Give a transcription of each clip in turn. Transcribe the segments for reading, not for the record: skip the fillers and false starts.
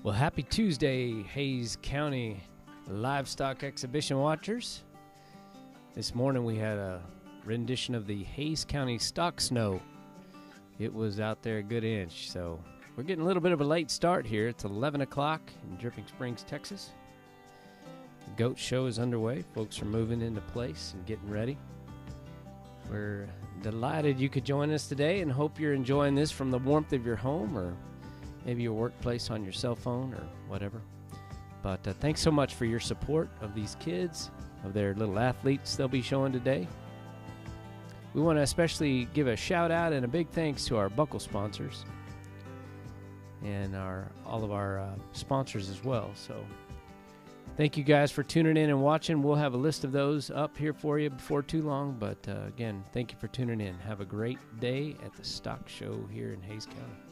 Well, happy Tuesday, Hayes County Livestock Exhibition watchers. This morning we had a rendition of the Hayes County stock snow. It was out there a good inch, so we're getting a little bit of a late start here. It's 11 o'clock in Dripping Springs, Texas. The goat show is underway. Folks are moving into place and getting ready. We're delighted you could join us today and hope you're enjoying this from the warmth of your home or maybe your workplace on your cell phone or whatever. But thanks so much for your support of these kids, of their little athletes they'll be showing today. We want to especially give a shout out and a big thanks to our buckle sponsors and all of our sponsors as well. So thank you guys for tuning in and watching. We'll have a list of those up here for you before too long. But again, thank you for tuning in. Have a great day at the stock show here in Hayes County.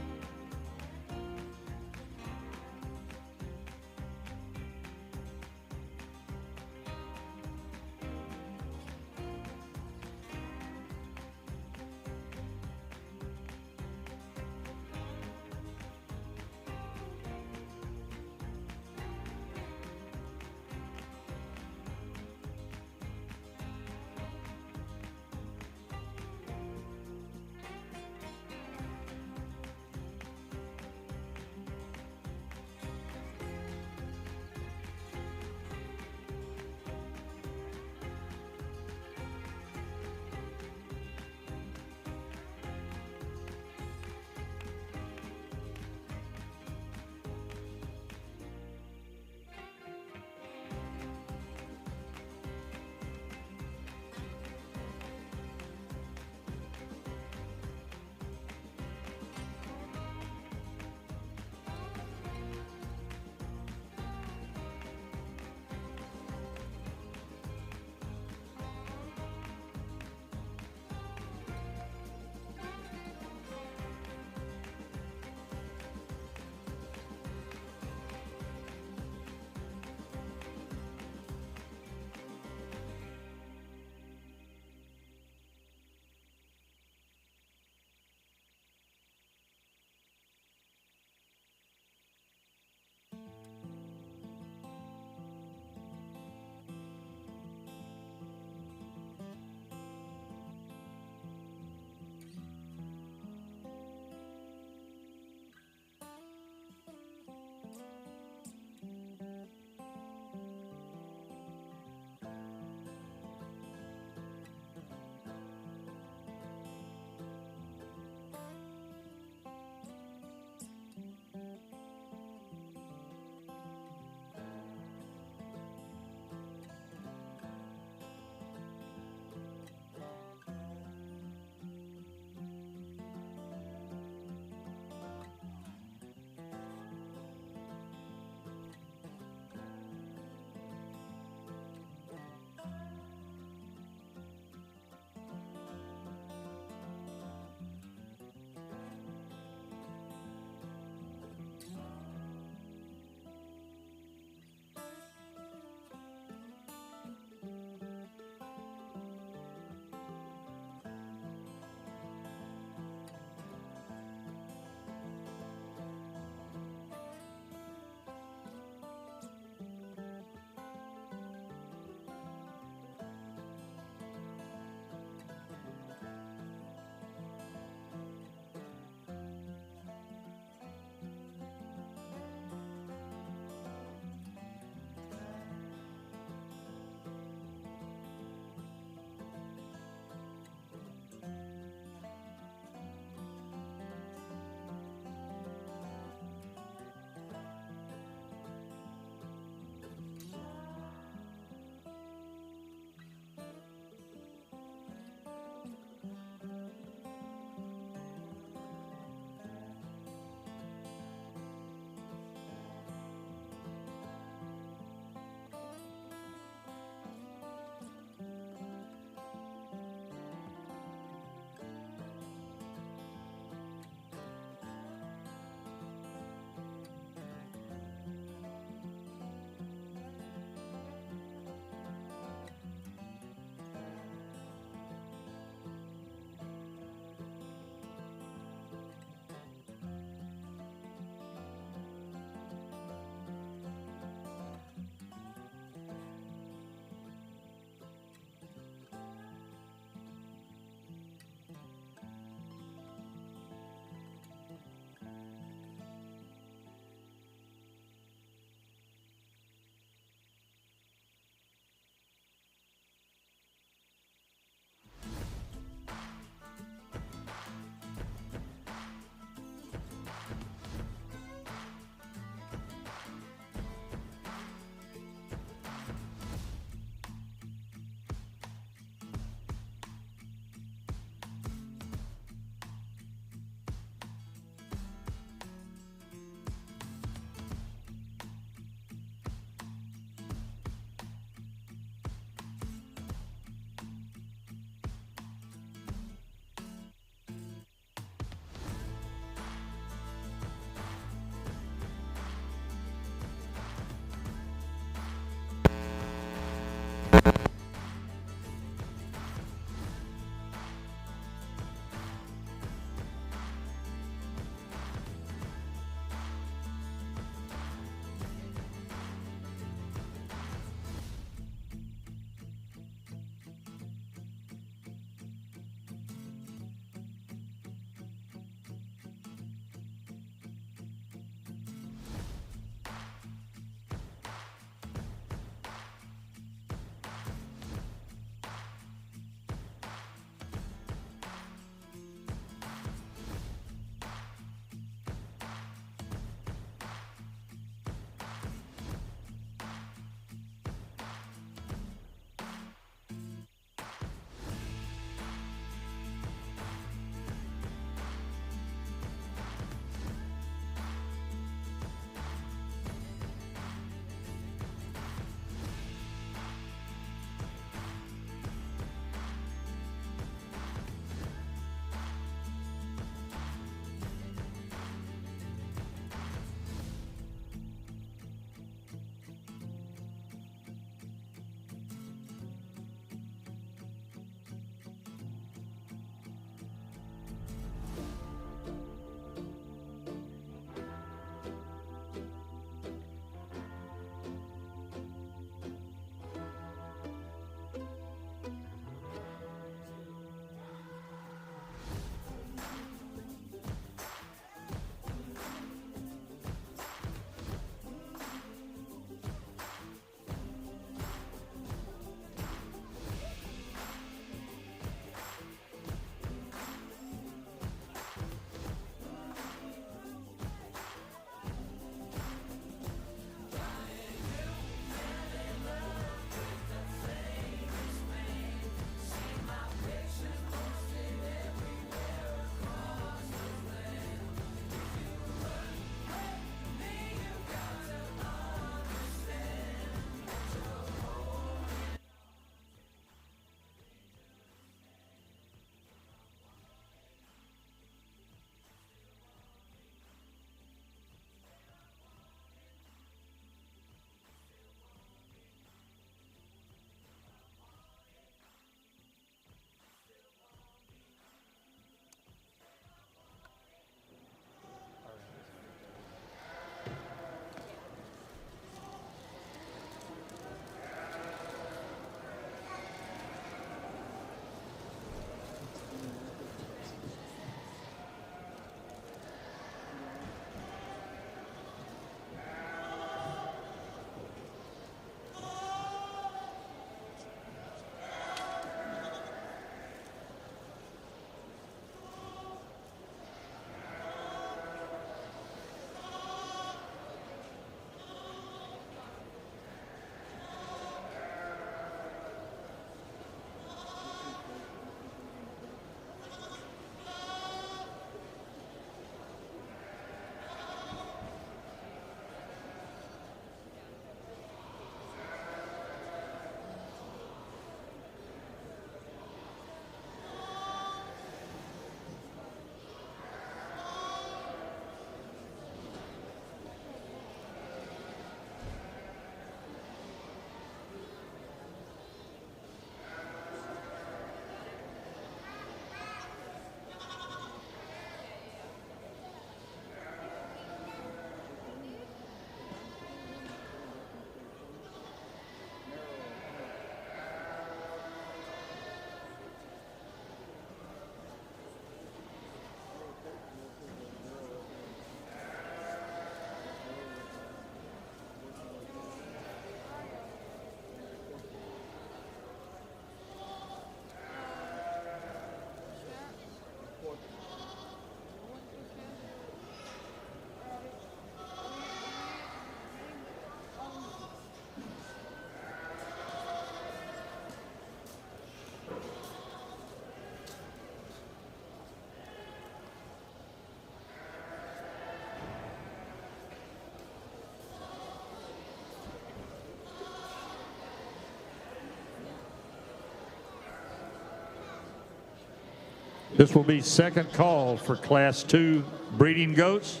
This will be second call for Class 2 breeding goats.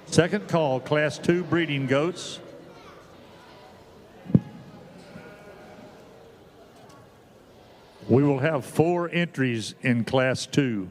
Second call, Class 2 breeding goats. We will have 4 entries in Class 2.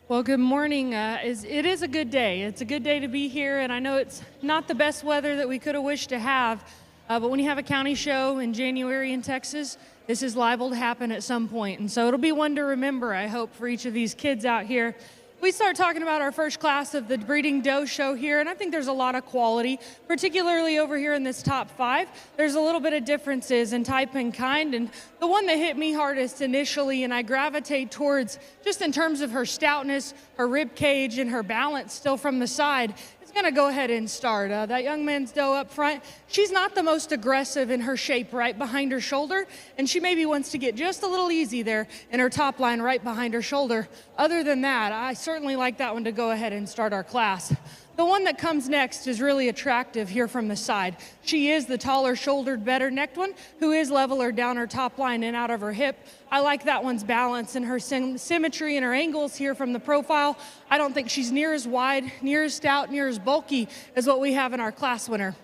Well, good morning. It is a good day. It's a good day to be here, and I know it's not the best weather that we could have wished to have, but when you have a county show in January in Texas, this is liable to happen at some point, and so it'll be one to remember, I hope, for each of these kids out here. We start talking about our first class of the breeding doe show here, and I think there's a lot of quality, particularly over here in this top 5. There's a little bit of differences in type and kind, and the one that hit me hardest initially and I gravitate towards just in terms of her stoutness, her rib cage, and her balance still from the side is going to go ahead and start. That young man's doe up front, she's not the most aggressive in her shape right behind her shoulder, and she maybe wants to get just a little easy there in her top line right behind her shoulder. Other than that, I certainly like that one to go ahead and start our class. The one that comes next is really attractive here from the side. She is the taller shouldered, better necked one who is leveler down her top line and out of her hip. I like that one's balance and her symmetry and her angles here from the profile. I don't think she's near as wide, near as stout, near as bulky as what we have in our class winner.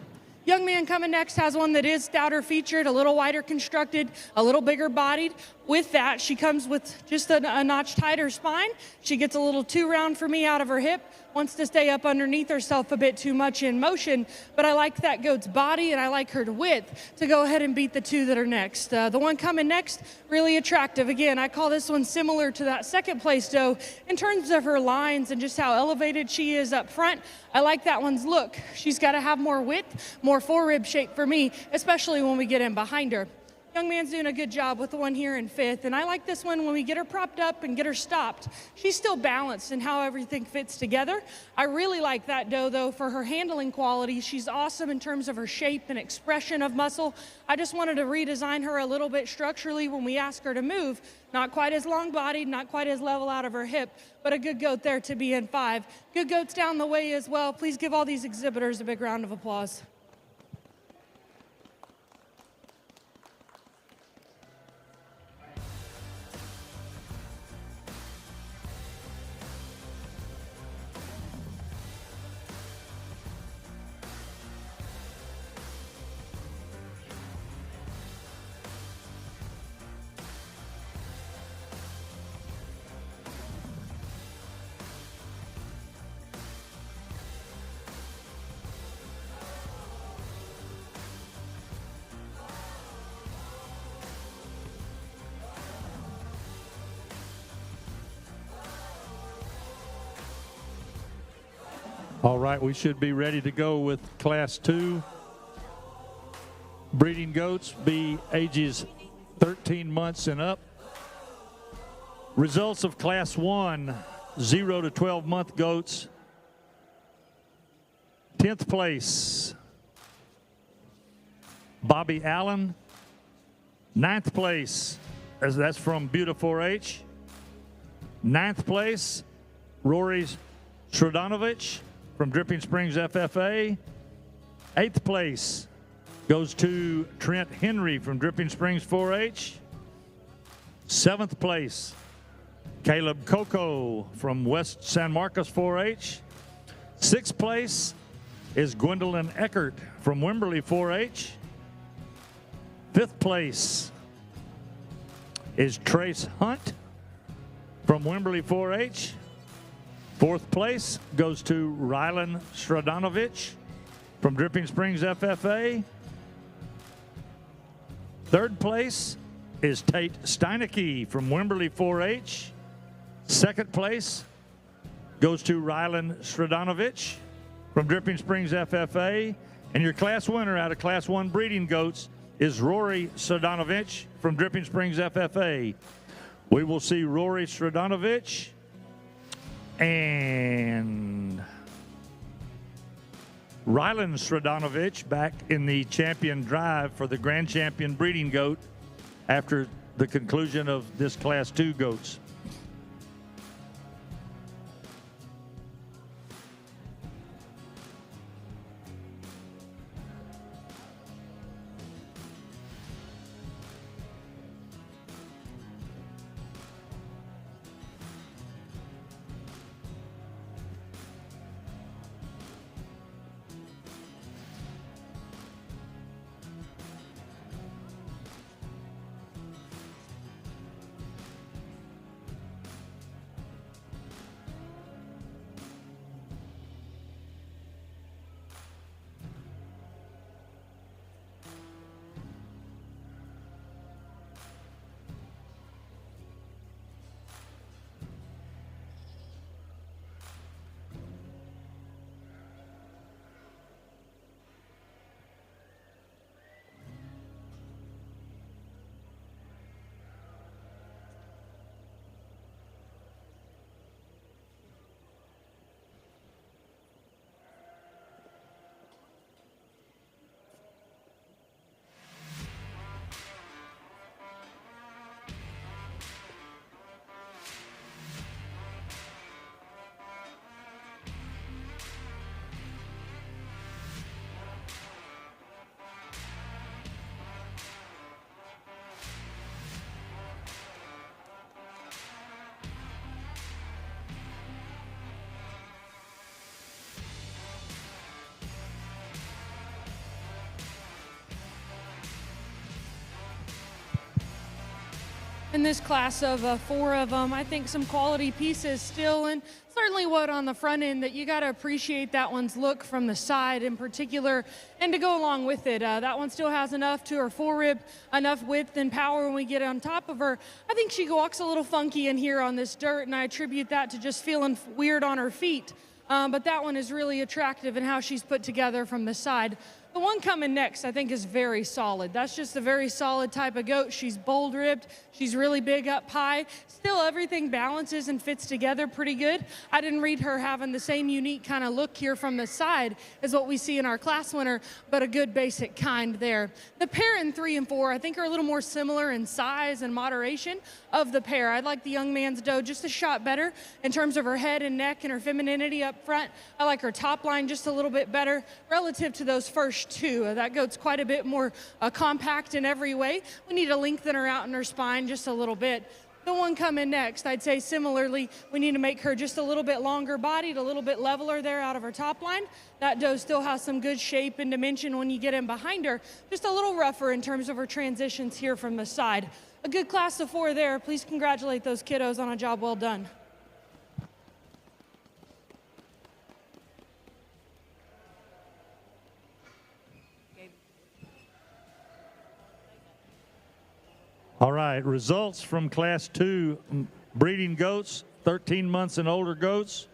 Young man coming next has one that is stouter featured, a little wider constructed, a little bigger bodied. With that, she comes with just a notch tighter spine. She gets a little too round for me out of her hip, wants to stay up underneath herself a bit too much in motion, but I like that goat's body and I like her width to go ahead and beat the 2 that are next. The one coming next, really attractive. Again, I call this one similar to that second place doe in terms of her lines and just how elevated she is up front. I like that one's look. She's got to have more width, more forerib shape for me, especially when we get in behind her. Young man's doing a good job with the one here in 5th, and I like this one when we get her propped up and get her stopped. She's still balanced in how everything fits together. I really like that doe, though, for her handling quality. She's awesome in terms of her shape and expression of muscle. I just wanted to redesign her a little bit structurally when we ask her to move. Not quite as long-bodied, not quite as level out of her hip, but a good goat there to be in 5. Good goats down the way as well. Please give all these exhibitors a big round of applause. All right, we should be ready to go with Class 2. Breeding goats be ages 13 months and up. Results of Class 1, 0 to 12-month goats. 10th place, Bobby Allen. 9th place, as that's from Buda 4-H. 9th place, Rory Sredanovich from Dripping Springs FFA. 8th place goes to Trent Henry from Dripping Springs 4-H. 7th place, Caleb Coco from West San Marcos 4-H. 6th place is Gwendolyn Eckert from Wimberley 4-H. 5th place is Trace Hunt. from Wimberley 4-H. Fourth place goes to Rylan Stradanovich from Dripping Springs FFA. Third place is Tate Steinecke from Wimberley 4-H. Second place goes to Rylan Stradanovich from Dripping Springs FFA. And your class winner out of Class 1 breeding goats is Rory Stradanovich from Dripping Springs FFA. We will see Rory Stradanovich and Rylan Stradanovich back in the champion drive for the Grand Champion breeding goat after the conclusion of this Class 2 goats. In this class of 4 of them, I think some quality pieces still, and certainly what on the front end that you got to appreciate that one's look from the side in particular, and to go along with it. That one still has enough to her forerib, enough width and power when we get on top of her. I think she walks a little funky in here on this dirt, and I attribute that to just feeling weird on her feet. But that one is really attractive in how she's put together from the side. The one coming next, I think, is very solid. That's just a very solid type of goat. She's bold-ribbed. She's really big up high. Still, everything balances and fits together pretty good. I didn't read her having the same unique kind of look here from the side as what we see in our class winner, but a good basic kind there. The pair in 3 and 4, I think, are a little more similar in size and moderation of the pair. I like the young man's doe just a shot better in terms of her head and neck and her femininity up front. I like her top line just a little bit better relative to those first 2. That goat's quite a bit more compact in every way. We need to lengthen her out in her spine just a little bit. The one coming next, I'd say similarly, we need to make her just a little bit longer bodied, a little bit leveler there out of her top line. That doe still has some good shape and dimension when you get in behind her. Just a little rougher in terms of her transitions here from the side. A good class of 4 there. Please congratulate those kiddos on a job well done. All right, results from Class 2 breeding goats, 13 months and older goats.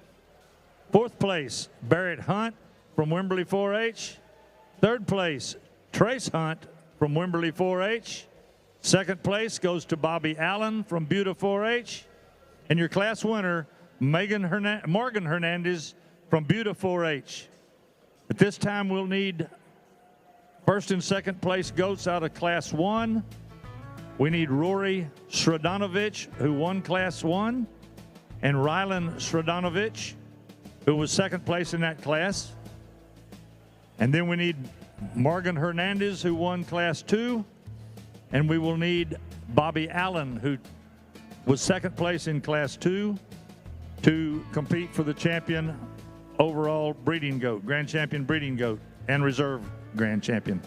4th place, Barrett Hunt from Wimberley 4-H. 3rd place, Trace Hunt from Wimberley 4-H. 2nd place goes to Bobby Allen from Buda 4-H. And your class winner, Morgan Hernandez from Buda 4-H. At this time, we'll need 1st and 2nd place goats out of Class 1. We need Rory Stradanovich, who won Class 1, and Rylan Stradanovich, who was 2nd place in that class. And then we need Morgan Hernandez, who won Class 2, and we will need Bobby Allen, who was 2nd place in Class 2, to compete for the champion overall breeding goat, Grand Champion breeding goat, and reserve Grand Champion.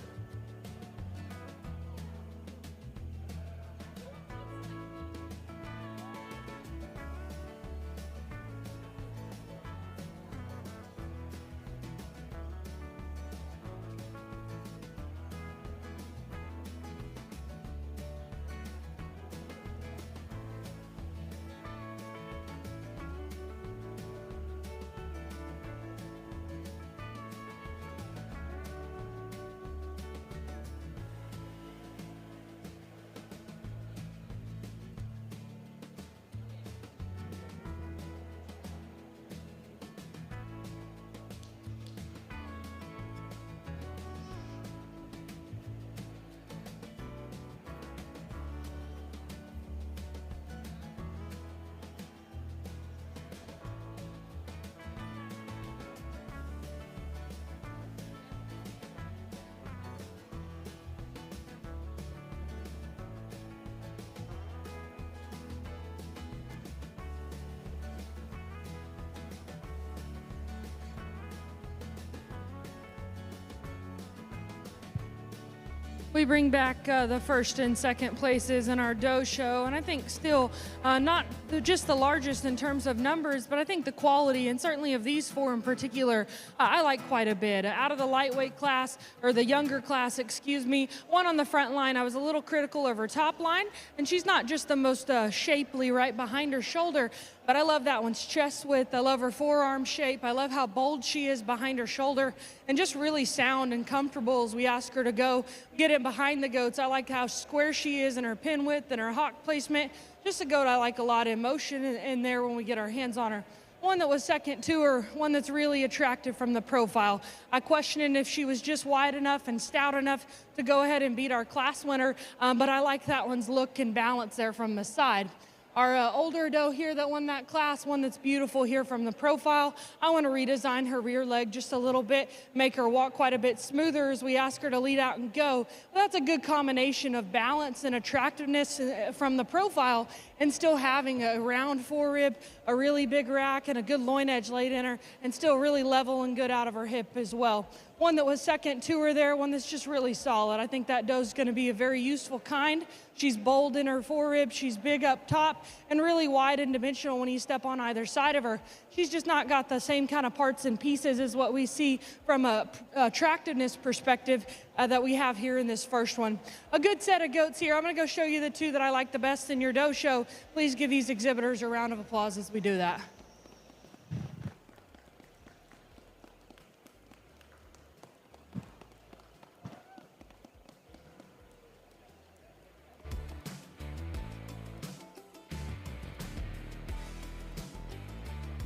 we bring back the first and second places in our doe show, and I think still not just the largest in terms of numbers, but I think the quality, and certainly of these four in particular, I like quite a bit. Out of the lightweight class, or the younger class, excuse me, one on the front line, I was a little critical of her top line, and she's not just the most shapely right behind her shoulder, but I love that one's chest width. I love her forearm shape. I love how bold she is behind her shoulder, and just really sound and comfortable as we ask her to go get it behind the goats. I like how square she is in her pin width and her hock placement. Just a goat I like a lot in motion in there when we get our hands on her. One that was second to her, one that's really attractive from the profile. I questioned if she was just wide enough and stout enough to go ahead and beat our class winner, but I like that one's look and balance there from the side. Our older doe here that won that class, one that's beautiful here from the profile, I want to redesign her rear leg just a little bit, make her walk quite a bit smoother as we ask her to lead out and go. Well, that's a good combination of balance and attractiveness from the profile, and still having a round forerib, a really big rack, and a good loin edge laid in her, and still really level and good out of her hip as well. One that was second to her there, one that's just really solid. I think that doe's going to be a very useful kind. She's bold in her forerib, she's big up top, and really wide and dimensional when you step on either side of her. She's just not got the same kind of parts and pieces as what we see from a attractiveness perspective that we have here in this first one. A good set of goats here. I'm going to go show you the two that I like the best in your doe show. Please give these exhibitors a round of applause as we do that.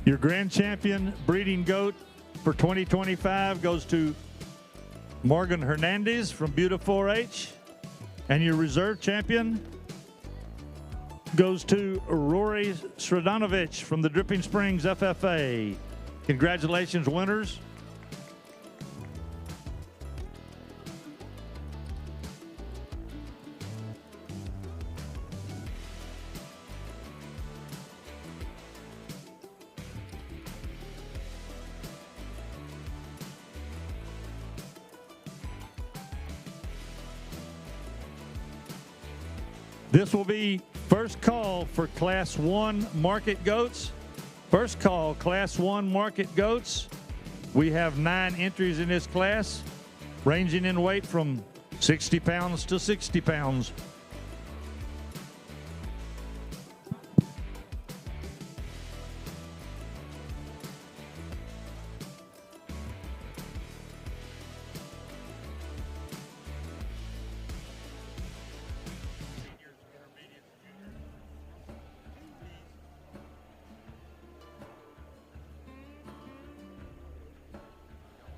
Your grand champion breeding goat for 2025 goes to Morgan Hernandez from Buda 4-H. And your reserve champion goes to Rory Sredanovich from the Dripping Springs FFA. Congratulations, winners. This will be first call for Class 1 market goats. First call, Class 1 market goats. We have 9 entries in this class, ranging in weight from 60 pounds to 60 pounds.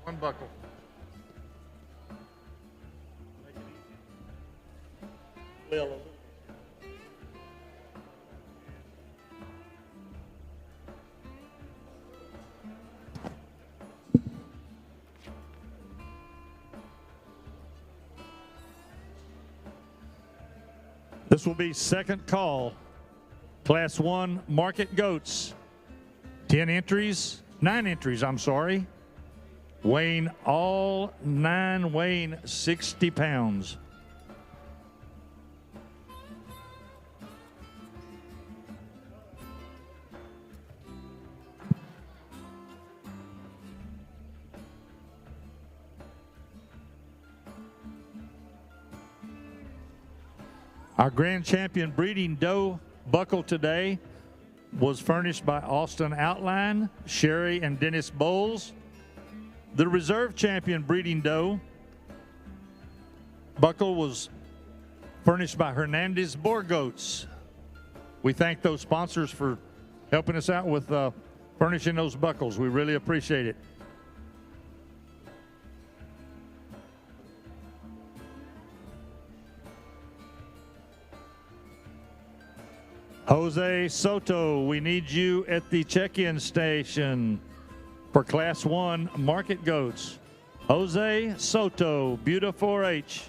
One buckle. Well, this will be second call. Class 1 market goats. 9 entries, I'm sorry. Weighing all 9, weighing 60 pounds. Our grand champion breeding doe buckle today was furnished by Austin Outline, Sherry and Dennis Bowles. The reserve champion breeding doe buckle was furnished by Hernandez Boar Goats. We thank those sponsors for helping us out with furnishing those buckles. We really appreciate it. Jose Soto, we need you at the check-in station for Class 1 market goats. Jose Soto, Buda 4-H.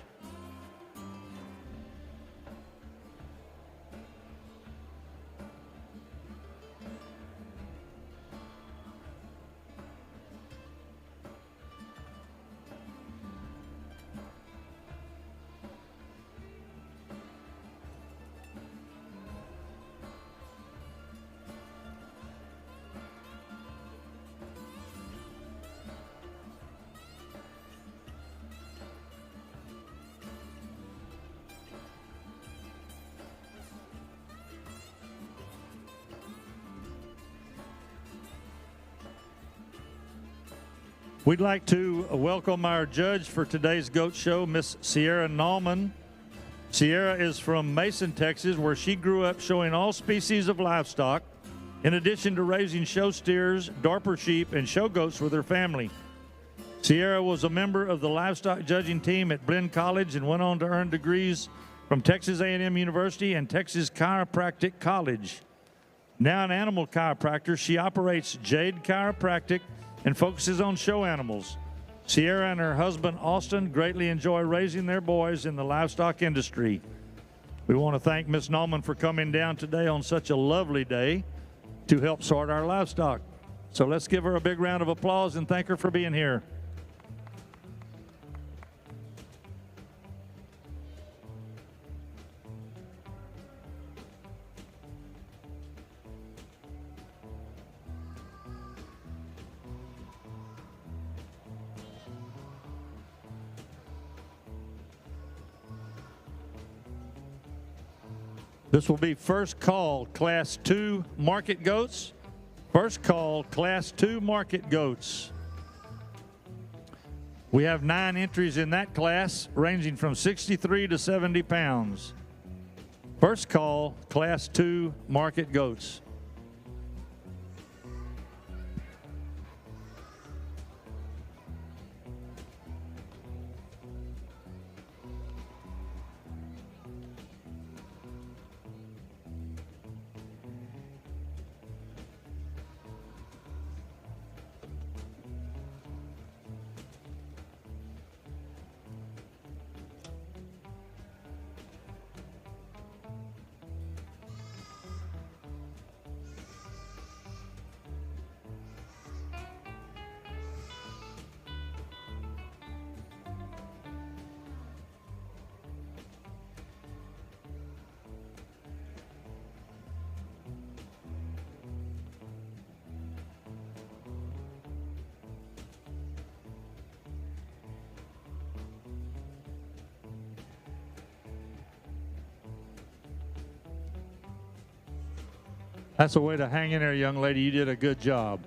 We'd like to welcome our judge for today's goat show, Miss Sierra Nauman. Sierra is from Mason, Texas, where she grew up showing all species of livestock, in addition to raising show steers, Dorper sheep, and show goats with her family. Sierra was a member of the livestock judging team at Blinn College and went on to earn degrees from Texas A&M University and Texas Chiropractic College. Now an animal chiropractor, she operates Jade Chiropractic and focuses on show animals. Sierra and her husband, Austin, greatly enjoy raising their boys in the livestock industry. We want to thank Miss Nauman for coming down today on such a lovely day to help sort our livestock. So let's give her a big round of applause and thank her for being here. This will be first call, Class 2 market goats. First call, Class 2 market goats. We have 9 entries in that class, ranging from 63 to 70 pounds. First call, Class 2 market goats. That's a way to hang in there, young lady. You did a good job.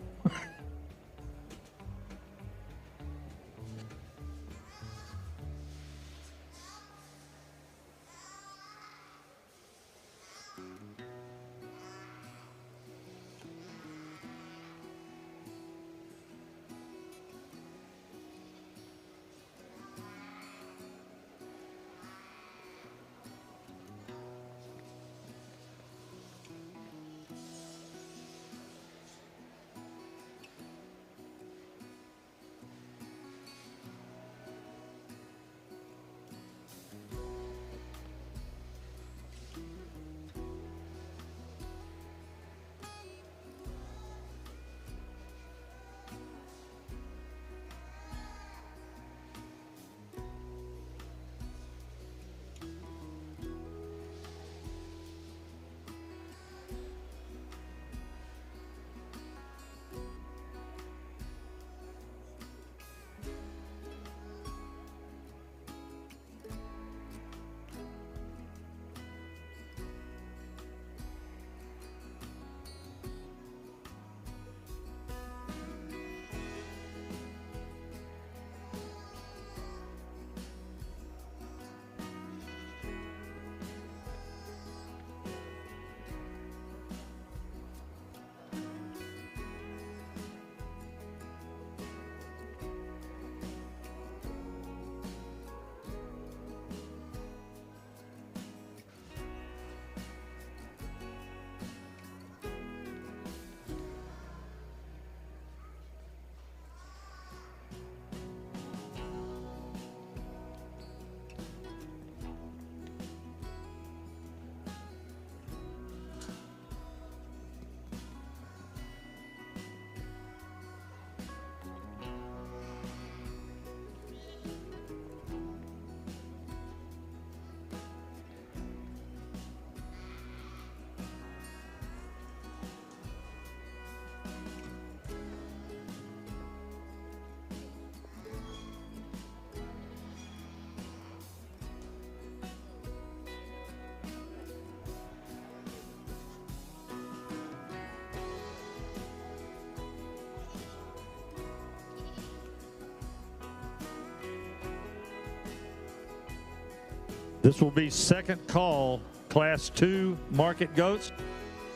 This will be second call, Class 2 market goats.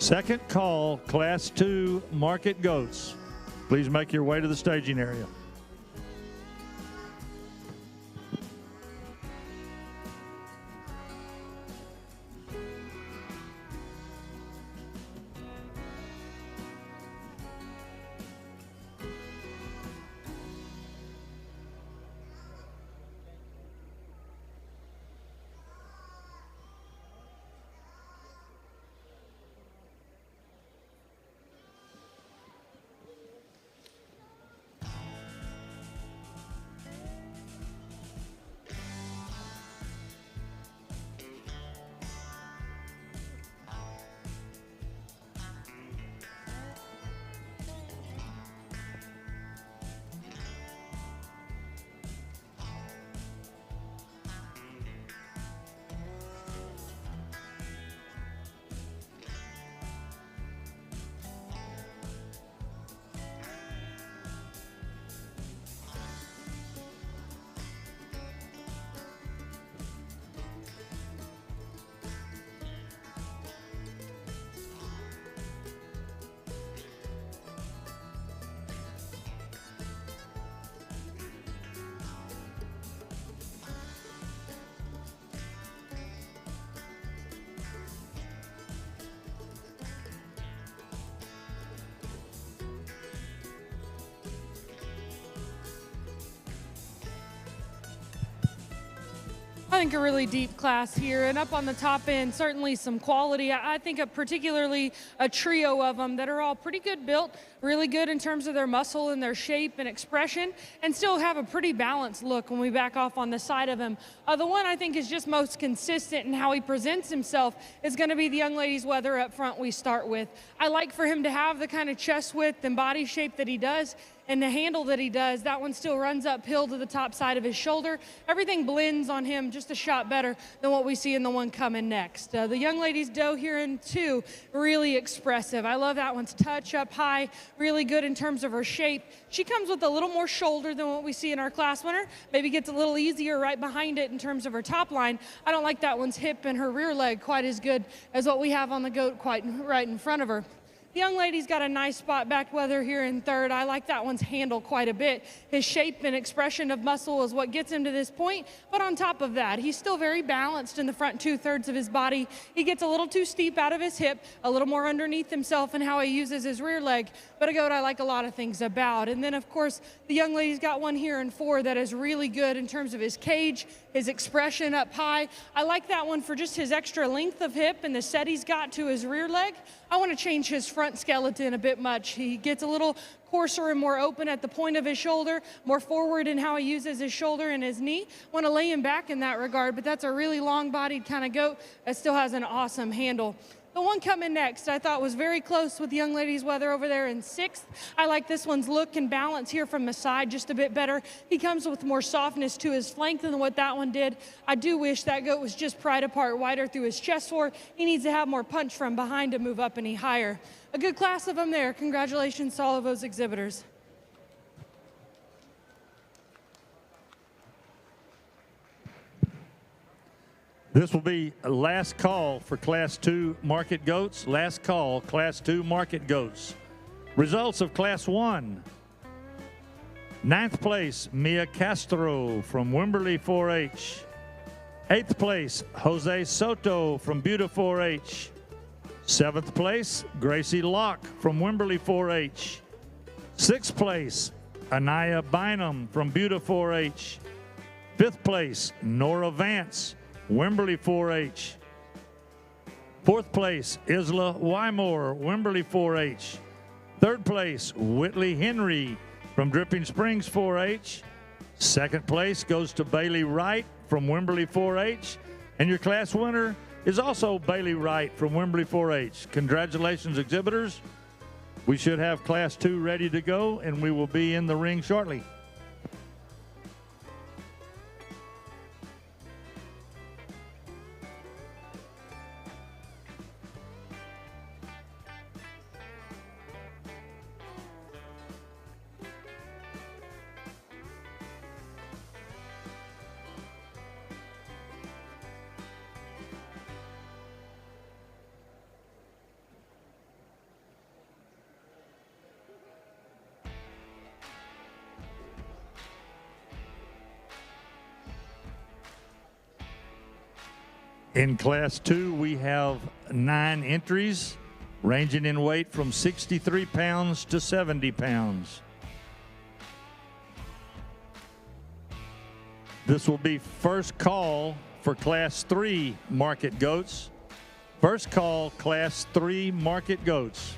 Second call, Class 2 market goats. Please make your way to the staging area. I think a really deep class here, and up on the top end, certainly some quality. I think particularly a trio of them that are all pretty good built, really good in terms of their muscle and their shape and expression, and still have a pretty balanced look when we back off on the side of him. The one I think is just most consistent in how he presents himself is going to be the young lady's weather up front we start with. I like for him to have the kind of chest width and body shape that he does, and the handle that he does, that one still runs uphill to the top side of his shoulder. Everything blends on him just a shot better than what we see in the one coming next. The young lady's doe here in 2, really expressive. I love that one's touch up high, really good in terms of her shape. She comes with a little more shoulder than what we see in our class winner. Maybe gets a little easier right behind it in terms of her top line. I don't like that one's hip and her rear leg quite as good as what we have on the goat quite right in front of her. The young lady's got a nice spot back weather here in 3rd. I like that one's handle quite a bit. His shape and expression of muscle is what gets him to this point. But on top of that, he's still very balanced in the front 2/3 of his body. He gets a little too steep out of his hip, a little more underneath himself in how he uses his rear leg. But a goat I like a lot of things about. And then, of course, the young lady's got one here in 4 that is really good in terms of his cage, his expression up high. I like that one for just his extra length of hip and the set he's got to his rear leg. I want to change his front skeleton a bit much. He gets a little coarser and more open at the point of his shoulder, more forward in how he uses his shoulder and his knee. Want to lay him back in that regard, but that's a really long-bodied kind of goat that still has an awesome handle. The one coming next I thought was very close with the young lady's weather over there in 6th. I like this one's look and balance here from the side just a bit better. He comes with more softness to his flank than what that one did. I do wish that goat was just pried apart wider through his chest for. He needs to have more punch from behind to move up any higher. A good class of them there. Congratulations to all of those exhibitors. This will be a last call for Class 2 market goats. Last call, Class 2 market goats. Results of Class 1. 9th place, Mia Castro from Wimberley 4-H. 8th place, Jose Soto from Buda 4-H. 7th place, Gracie Locke from Wimberley 4-H. 6th place, Anaya Bynum from Buda 4-H. 5th place, Nora Vance, Wimberley 4-H. 4th place, Isla Wymore, Wimberley 4-H. 3rd place, Whitley Henry from Dripping Springs 4-H. 2nd place goes to Bailey Wright from Wimberley 4-H. And your class winner is also Bailey Wright from Wimberley 4-H. Congratulations, exhibitors. We should have Class 2 ready to go, and we will be in the ring shortly. In Class 2, we have 9 entries, ranging in weight from 63 pounds to 70 pounds. This will be first call for Class 3 market goats. First call, Class 3 market goats.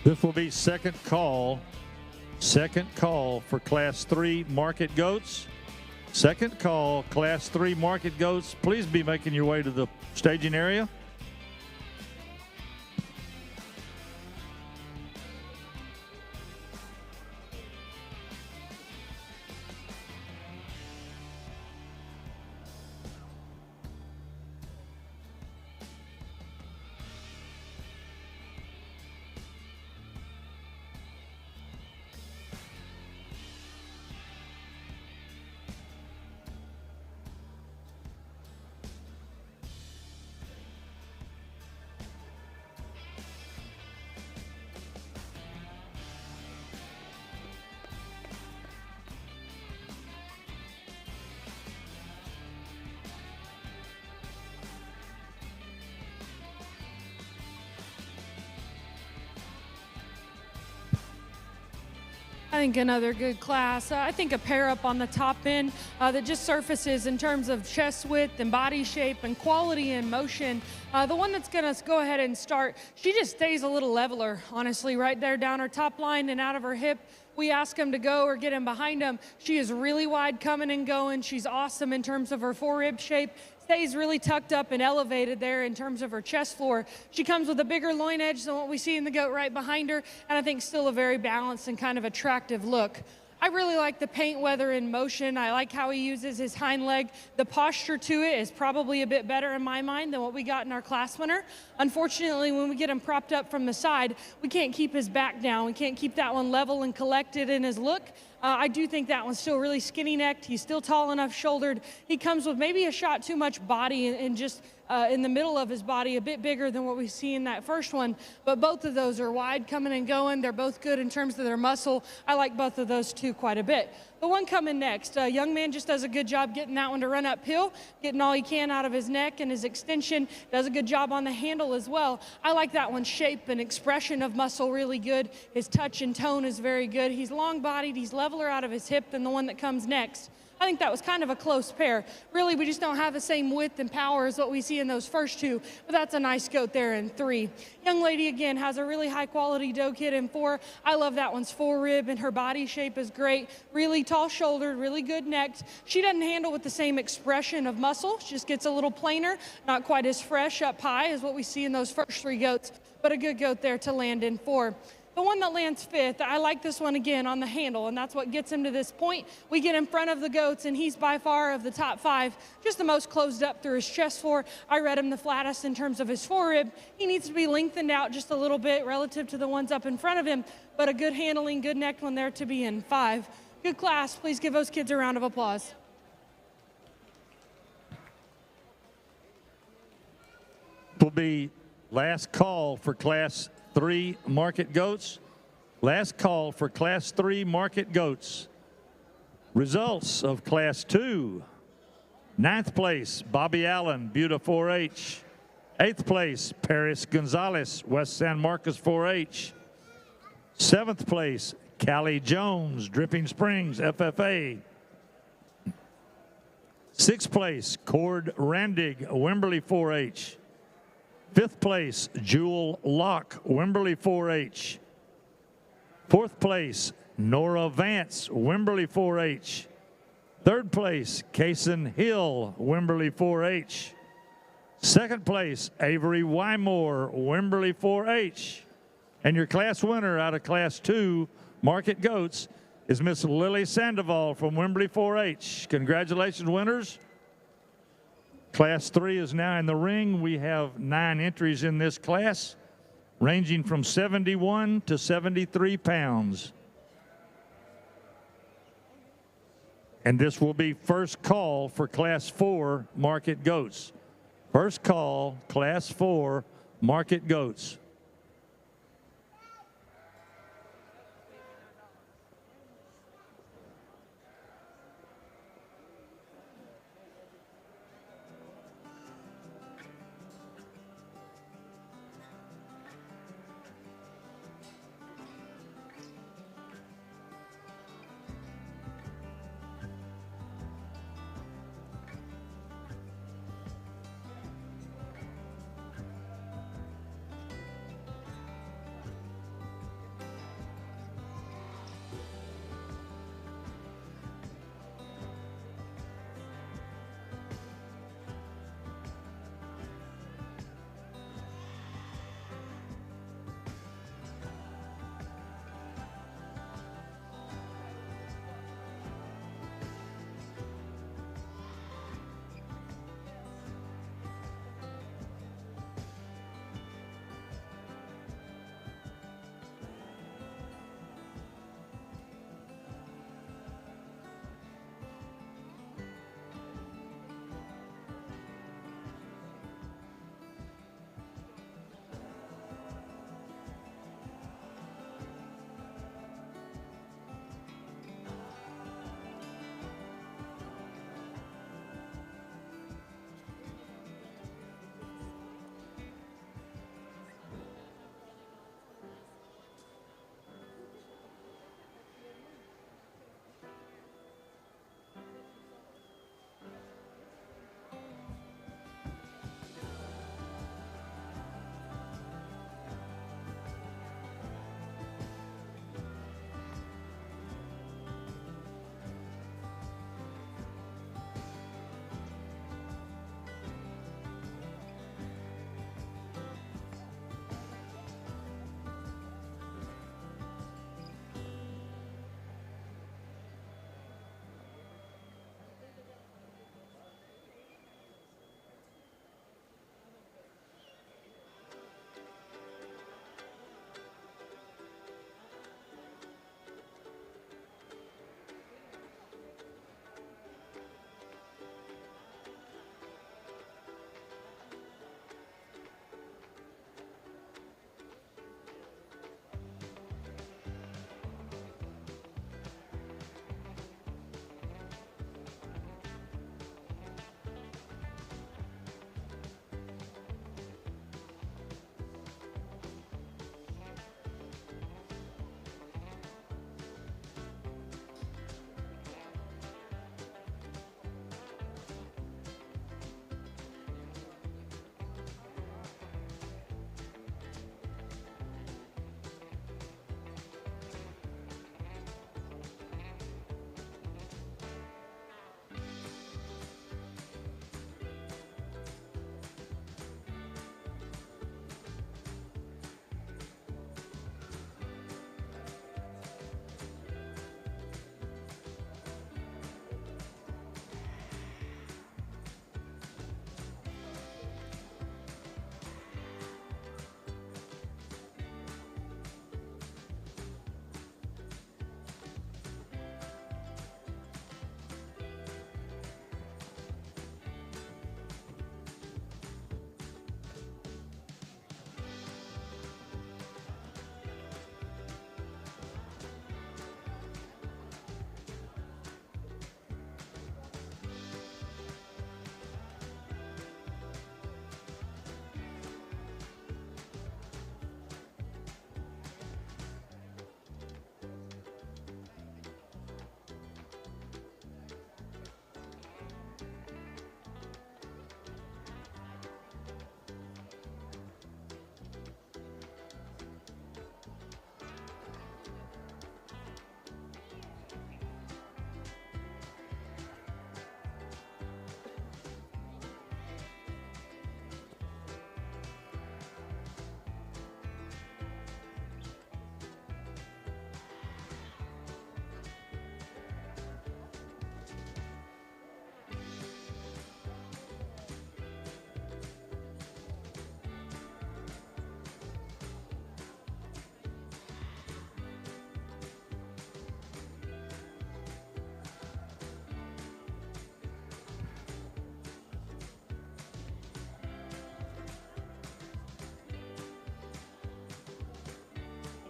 This will be second call for Class 3 market goats. Second call, Class 3 market goats. Please be making your way to the staging area. I think another good class. I think a pair up on the top end that just surfaces in terms of chest width and body shape and quality and motion. The one that's going to go ahead and start, she just stays a little leveler, honestly, right there down her top line and out of her hip. We ask him to go or get him behind him. She is really wide coming and going. She's awesome in terms of her forerib shape. Stays really tucked up and elevated there in terms of her chest floor. She comes with a bigger loin edge than what we see in the goat right behind her, and I think still a very balanced and kind of attractive look. I really like the paint weather in motion. I like how he uses his hind leg. The posture to it is probably a bit better in my mind than what we got in our class winner. Unfortunately, when we get him propped up from the side, we can't keep his back down. We can't keep that one level and collected in his look. I do think that one's still really skinny necked. He's still tall enough shouldered. He comes with maybe a shot too much body and just in the middle of his body, a bit bigger than what we see in that first one. But both of those are wide coming and going. They're both good in terms of their muscle. I like both of those two quite a bit. The one coming next, young man just does a good job getting that one to run uphill, getting all he can out of his neck and his extension. Does a good job on the handle as well. I like that one's shape and expression of muscle really good. His touch and tone is very good. He's long-bodied. He's leveler out of his hip than the one that comes next. I think that was kind of a close pair. Really, we just don't have the same width and power as what we see in those first two, but that's a nice goat there in 3. Young lady, again, has a really high-quality doe kid in 4. I love that one's forerib, and her body shape is great. Really tall-shouldered, really good necked. She doesn't handle with the same expression of muscle. She just gets a little plainer, not quite as fresh up high as what we see in those first 3 goats, but a good goat there to land in 4. The one that lands 5th, I like this one again on the handle, and that's what gets him to this point. We get in front of the goats, and he's by far of the top 5, just the most closed up through his chest floor. I read him the flattest in terms of his forerib. He needs to be lengthened out just a little bit relative to the ones up in front of him, but a good handling, good necked one there to be in 5. Good class. Please give those kids a round of applause. Will be last call for Class 3 market goats. Last call for Class 3 market goats. Results of Class 2. 9th place, Bobby Allen, Buda 4-H. 8th place, Paris Gonzalez, West San Marcos 4-H. 7th place, Callie Jones, Dripping Springs, FFA. 6th place, Cord Randig, Wimberley 4-H. 5th place, Jewel Locke, Wimberley 4-H. 4th place, Nora Vance, Wimberley 4-H. 3rd place, Kaysen Hill, Wimberley 4-H. 2nd place, Avery Wymore, Wimberley 4-H. And your class winner out of Class 2 market goats is Miss Lily Sandoval from Wimberley 4-H. Congratulations, winners. Class 3 is now in the ring. We have 9 entries in this class, ranging from 71 to 73 pounds. And this will be first call for Class 4 market goats. First call, Class 4 market goats.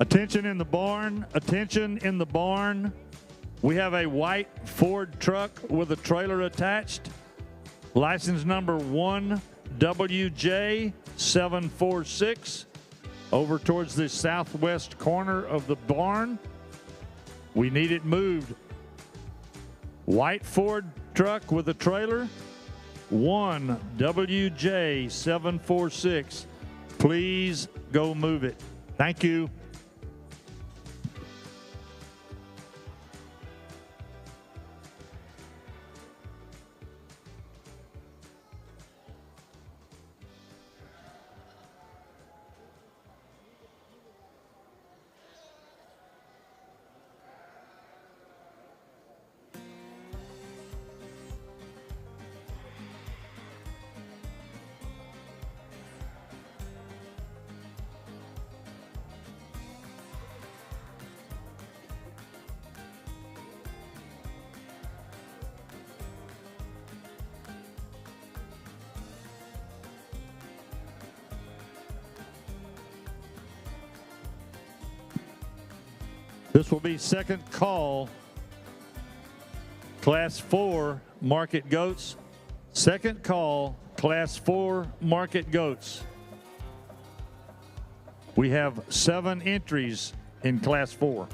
Attention in the barn, attention in the barn. We have a white Ford truck with a trailer attached. License number 1WJ746. Over towards the southwest corner of the barn. We need it moved. White Ford truck with a trailer, 1WJ746. Please go move it. Thank you. This will be second call, Class 4 market goats. Second call, Class 4 market goats. We have 7 entries in Class 4.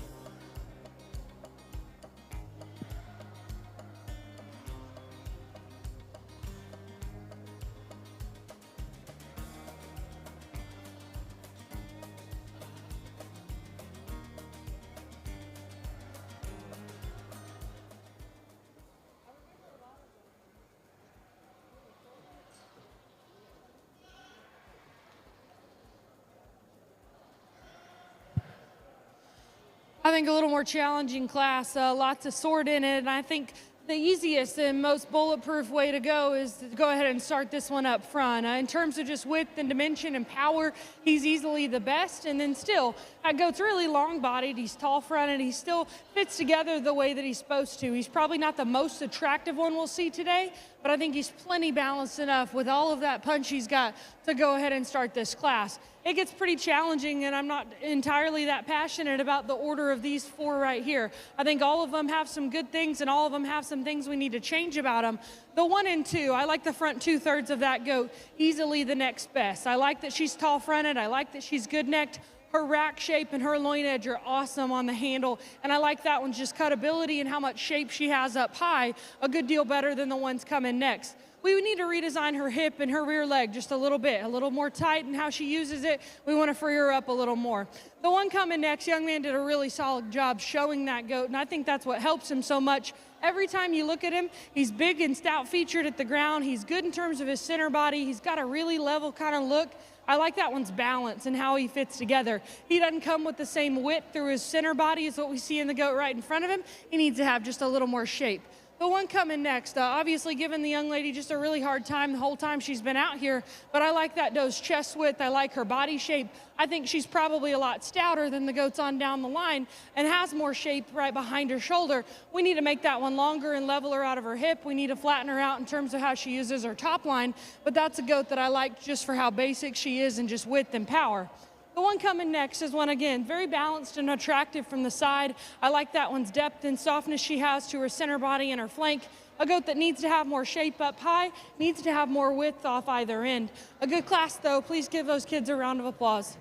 I think a little more challenging class, lots of sort in it, and I think the easiest and most bulletproof way to go is to go ahead and start this one up front. In terms of just width and dimension and power, he's easily the best, and then still, that goat's really long-bodied, he's tall-fronted, he still fits together the way that he's supposed to. He's probably not the most attractive one we'll see today, but I think he's plenty balanced enough with all of that punch he's got to go ahead and start this class. It gets pretty challenging, and I'm not entirely that passionate about the order of these 4 right here. I think all of them have some good things, and all of them have some things we need to change about them. The 1 and 2, I like the front 2/3 of that goat, easily the next best. I like that she's tall-fronted. I like that she's good-necked. Her rack shape and her loin edge are awesome on the handle, and I like that one's just cutability and how much shape she has up high, a good deal better than the ones coming next. We need to redesign her hip and her rear leg just a little bit, a little more tight in how she uses it. We want to free her up a little more. The one coming next, young man did a really solid job showing that goat, and I think that's what helps him so much. Every time you look at him, he's big and stout featured at the ground. He's good in terms of his center body. He's got a really level kind of look. I like that one's balance and how he fits together. He doesn't come with the same width through his center body as what we see in the goat right in front of him. He needs to have just a little more shape. The one coming next, obviously giving the young lady just a really hard time the whole time she's been out here, but I like that doe's chest width. I like her body shape. I think she's probably a lot stouter than the goats on down the line and has more shape right behind her shoulder. We need to make that one longer and level her out of her hip. We need to flatten her out in terms of how she uses her top line, but that's a goat that I like just for how basic she is and just width and power. The one coming next is one, again, very balanced and attractive from the side. I like that one's depth and softness she has to her center body and her flank. A goat that needs to have more shape up high, needs to have more width off either end. A good class, though. Please give those kids a round of applause.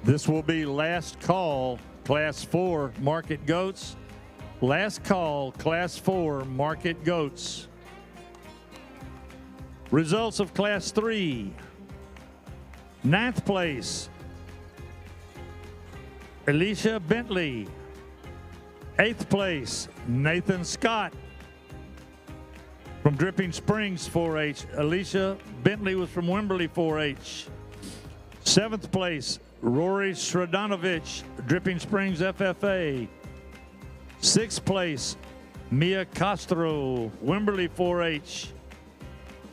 This will be last call, Class 4 market goats. Last call, Class 4 market goats. Results of Class 3. 9th place, Alicia Bentley. 8th place, Nathan Scott. From Dripping Springs 4-H, Alicia Bentley was from Wimberley 4-H. 7th place, Rory Sredanovich, Dripping Springs FFA. 6th place, Mia Castro, Wimberley 4-H.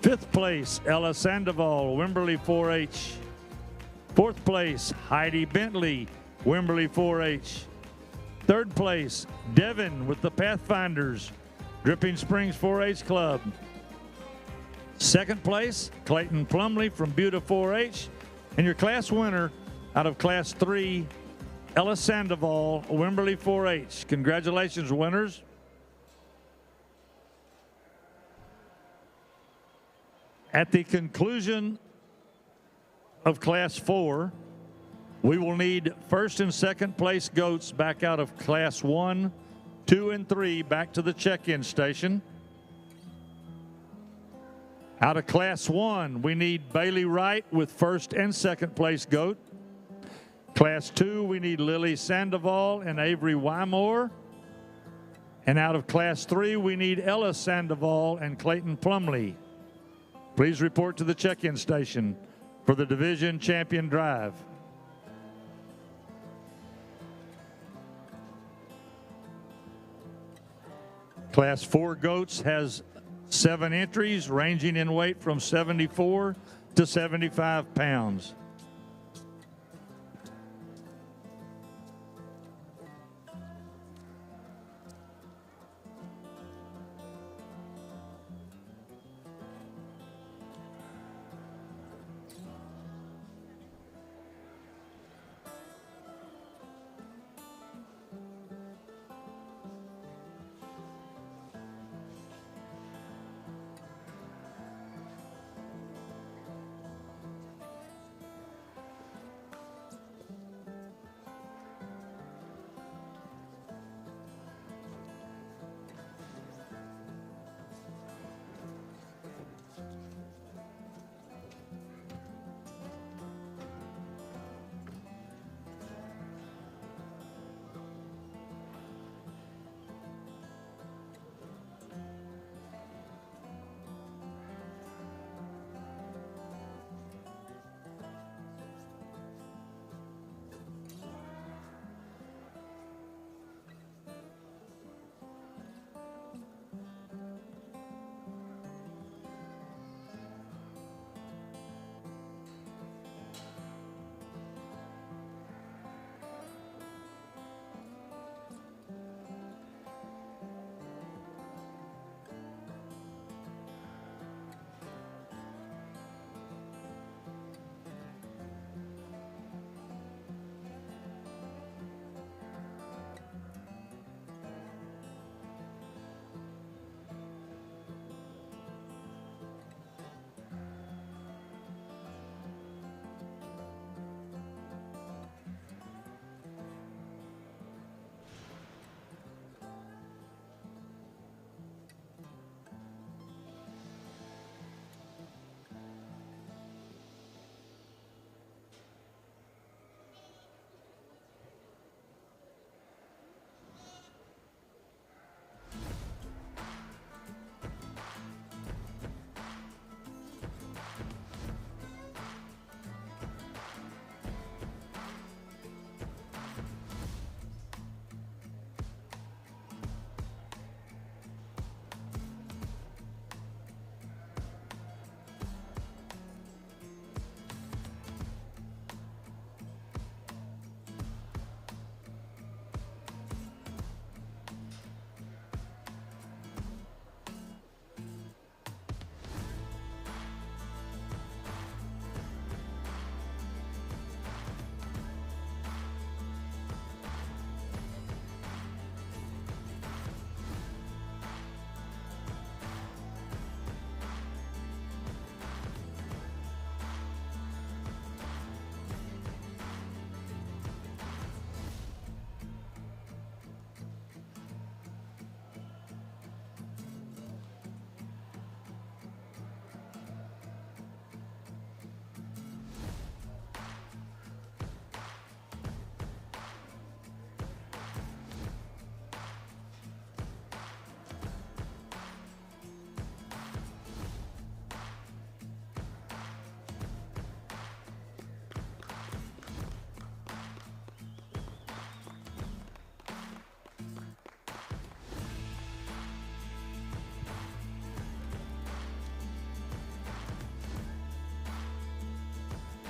5th place, Ella Sandoval, Wimberley 4-H. 4th place, Heidi Bentley, Wimberley 4-H. 3rd place, Devin with the Pathfinders, Dripping Springs 4-H Club. Second place, Clayton Plumley from Buda 4-H. And your class winner out of Class 3, Ella Sandoval, Wimberley 4-H. Congratulations, winners. At the conclusion of Class 4, we will need first and second place goats back out of Class 1, 2, and 3 back to the check-in station. Out of Class 1, we need Bailey Wright with first and second place goat. Class 2, we need Lily Sandoval and Avery Wymore. And out of Class 3, we need Ella Sandoval and Clayton Plumley. Please report to the check-in station for the division champion drive. Class 4 goats has 7 entries ranging in weight from 74 to 75 pounds.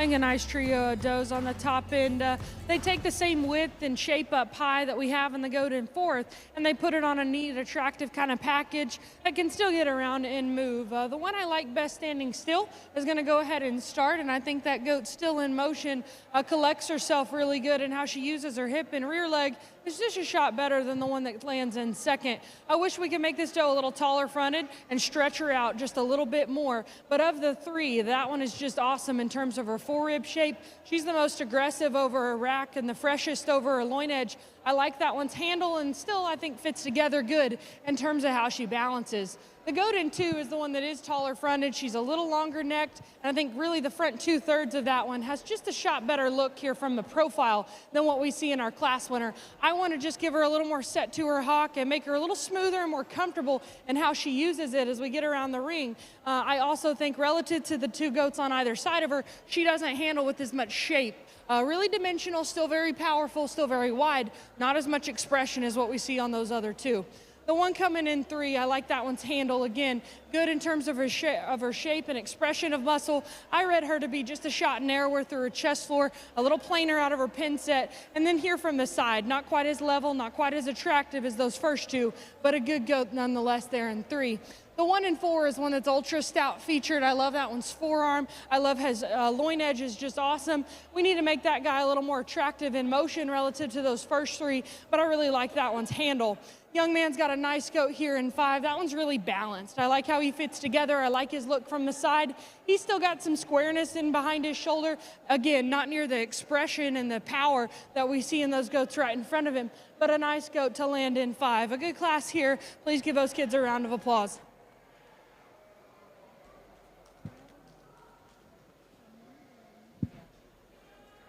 think a nice trio of does on the top end. They take the same width and shape up high that we have in the goat in fourth, and they put it on a neat, attractive kind of package that can still get around and move. The one I like best standing still is going to go ahead and start, and I think that goat still in motion collects herself really good, and how she uses her hip and rear leg is just a shot better than the one that lands in second. I wish we could make this doe a little taller fronted and stretch her out just a little bit more. But of the three, that one is just awesome in terms of her forerib shape. She's the most aggressive over her rack and the freshest over her loin edge. I like that one's handle, and still I think fits together good in terms of how she balances. The goat in two is the one that is taller fronted. She's a little longer necked, and I think really the front 2/3 of that one has just a shot better look here from the profile than what we see in our class winner. I want to just give her a little more set to her hock and make her a little smoother and more comfortable in how she uses it as we get around the ring. I also think relative to the two goats on either side of her, she doesn't handle with as much shape. Really dimensional, still very powerful, still very wide, not as much expression as what we see on those other two. The one coming in three, I like that one's handle. Again, good in terms of her shape and expression of muscle. I read her to be just a shot narrower through her chest floor, a little plainer out of her pin set, and then here from the side, not quite as level, not quite as attractive as those first two, but a good goat nonetheless there in three. The one in four is one that's ultra stout featured. I love that one's forearm. I love his loin edge is just awesome. We need to make that guy a little more attractive in motion relative to those first three, but I really like that one's handle. Young man's got a nice goat here in five. That one's really balanced. I like how he fits together. I like his look from the side. He's still got some squareness in behind his shoulder. Again, not near the expression and the power that we see in those goats right in front of him, but a nice goat to land in five. A good class here. Please give those kids a round of applause.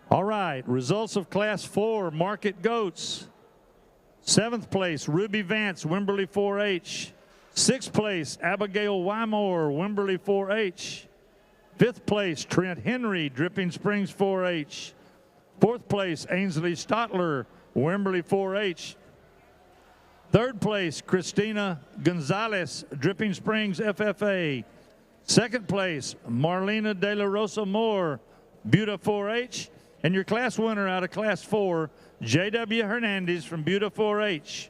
All right, results of Class 4, Market Goats. 7th place, Ruby Vance, Wimberley 4-H. 6th place, Abigail Wymore, Wimberley 4-H. 5th place, Trent Henry, Dripping Springs 4-H. 4th place, Ainsley Stotler, Wimberley 4-H. 3rd place, Christina Gonzalez, Dripping Springs FFA. 2nd place, Marlena De La Rosa Moore, Buda 4-H. And your class winner out of Class 4, J.W. Hernandez from Buda 4-H.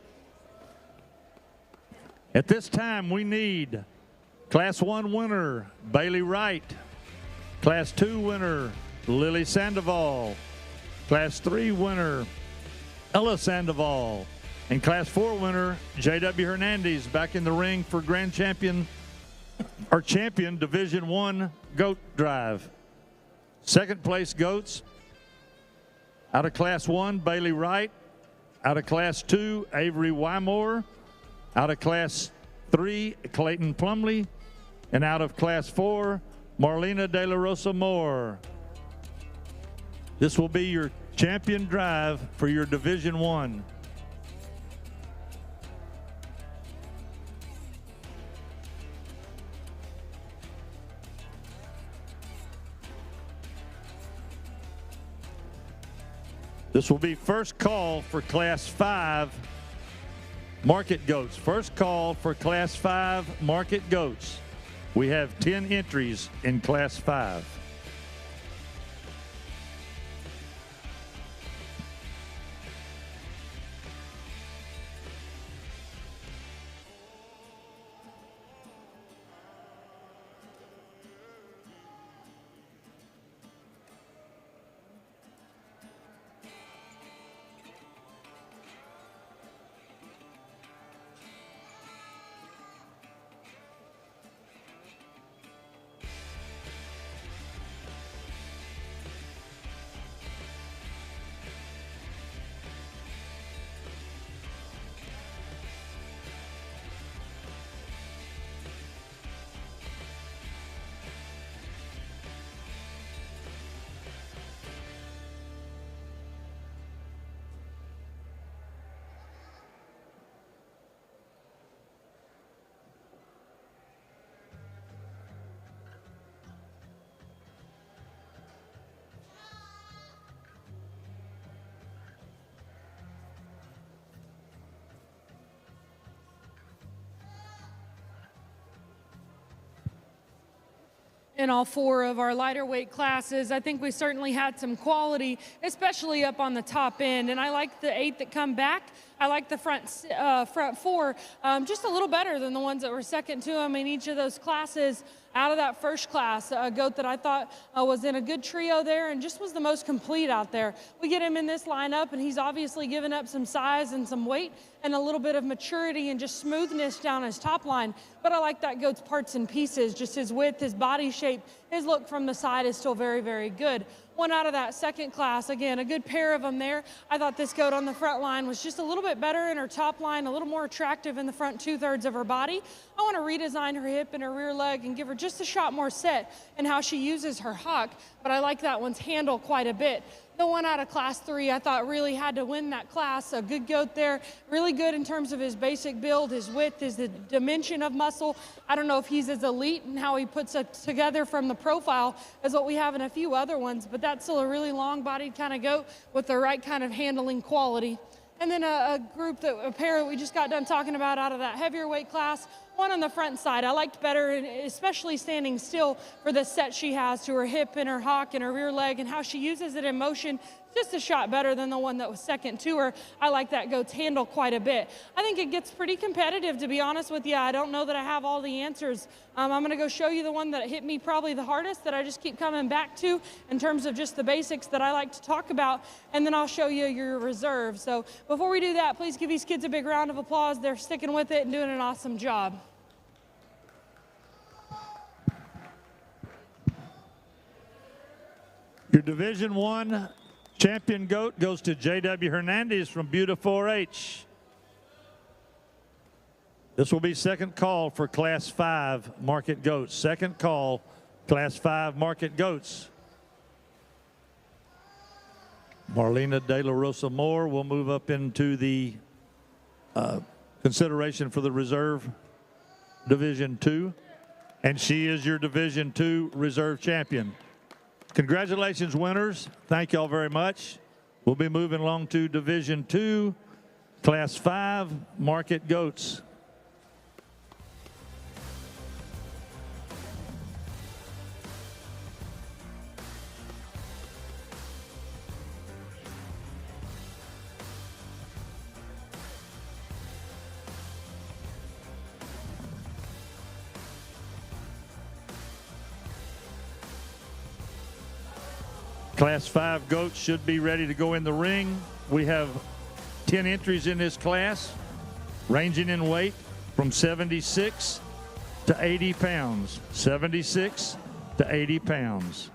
At this time, we need Class 1 winner, Bailey Wright. Class 2 winner, Lily Sandoval. Class 3 winner, Ella Sandoval. And Class 4 winner, J.W. Hernandez, back in the ring for Grand Champion, or Champion Division I Goat Drive. 2nd place goats, out of Class 1, Bailey Wright. Out of Class 2, Avery Wymore. Out of Class 3, Clayton Plumley. And out of Class 4, Marlena De La Rosa Moore. This will be your champion drive for your Division I. This will be first call for Class 5 Market Goats. First call for Class 5 Market Goats. We have 10 entries in Class 5. in all 4 of our lighter weight classes. I think we certainly had some quality, especially up on the top end. And I like the 8 that come back. I like the front 4 just a little better than the ones that were second to them in each of those classes. Out of that first class, a goat that I thought was in a good trio there and just was the most complete out there. We get him in this lineup, and he's obviously given up some size and some weight and a little bit of maturity and just smoothness down his top line. But I like that goat's parts and pieces, just his width, his body shape, his look from the side is still very, very good. One out of that second class, again, a good pair of them there. I thought this goat on the front line was just a little bit better in her top line, a little more attractive in the front 2/3 of her body. I want to redesign her hip and her rear leg and give her just a shot more set in how she uses her hock, but I like that one's handle quite a bit. The one out of class 3, I thought really had to win that class. A good goat there, really good in terms of his basic build, his width, his dimension of muscle. I don't know if he's as elite and how he puts it together from the profile as what we have in a few other ones, but that's still a really long-bodied kind of goat with the right kind of handling quality. And then a pair that we just got done talking about out of that heavier weight class, one on the front side I liked better, and especially standing still for the set she has to her hip and her hock and her rear leg and how she uses it in motion. Just a shot better than the one that was second to her. I like that goat's handle quite a bit. I think it gets pretty competitive, to be honest with you. I don't know that I have all the answers. I'm going to go show you the one that hit me probably the hardest, that I just keep coming back to in terms of just the basics that I like to talk about, and then I'll show you your reserve. So before we do that, please give these kids a big round of applause. They're sticking with it and doing an awesome job. Your Division I champion goat goes to J.W. Hernandez from Buda 4-H. This will be second call for Class 5 market goats. Second call, Class 5 market goats. Marlena De La Rosa Moore will move up into the consideration for the reserve Division II, and she is your Division II reserve champion. Congratulations, winners. Thank y'all very much. We'll be moving along to Division II, Class 5 market goats. Class 5 goats should be ready to go in the ring. We have 10 entries in this class, ranging in weight from 76 to 80 pounds. 76 to 80 pounds.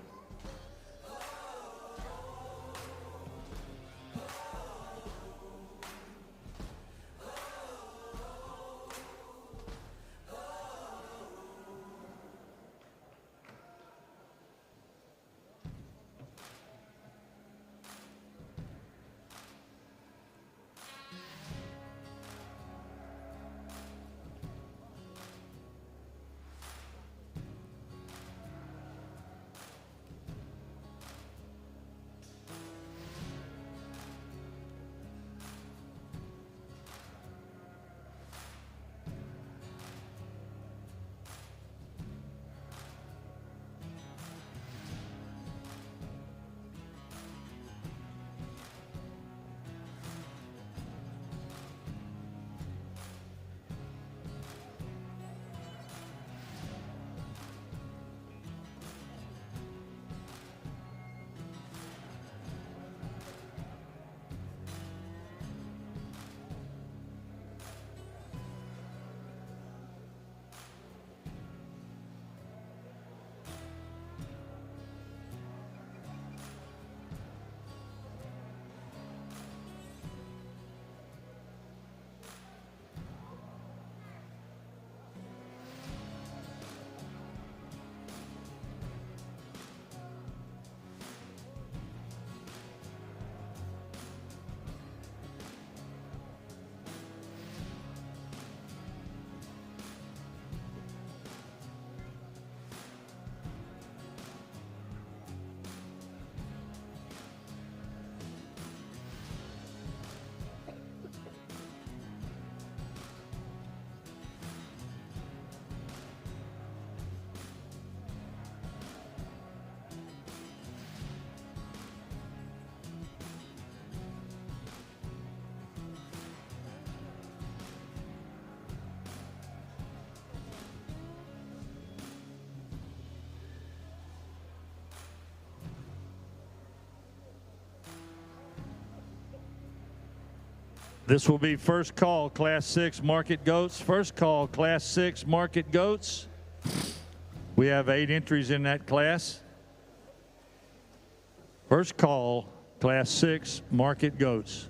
This will be first call, Class 6 Market Goats. First call, Class 6 Market Goats. We have 8 entries in that class. First call, Class 6 Market Goats.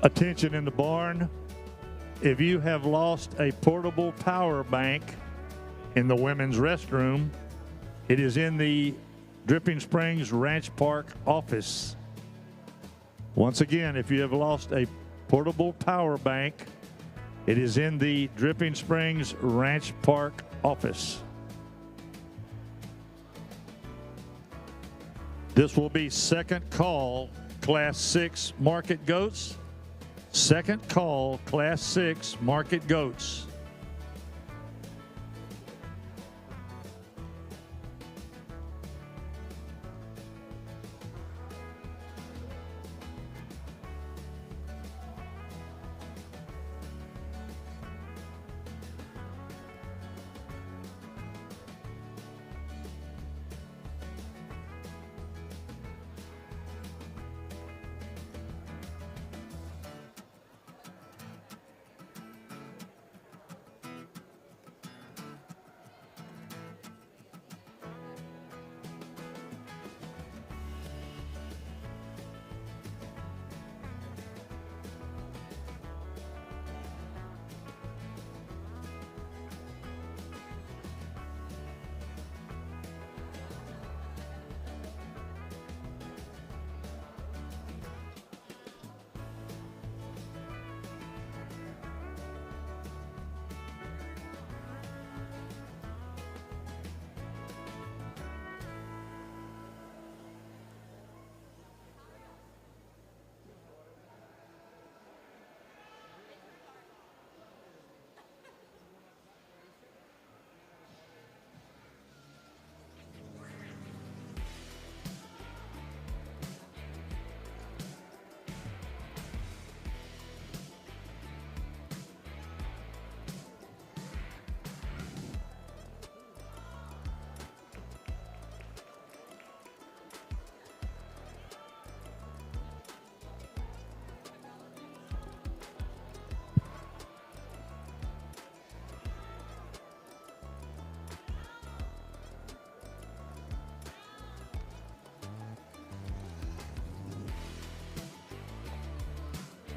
Attention in the barn. If you have lost a portable power bank in the women's restroom, it is in the Dripping Springs Ranch Park office. Once again, if you have lost a portable power bank, it is in the Dripping Springs Ranch Park office. This will be second call, Class 6 Market Goats. Second call, Class 6 Market Goats.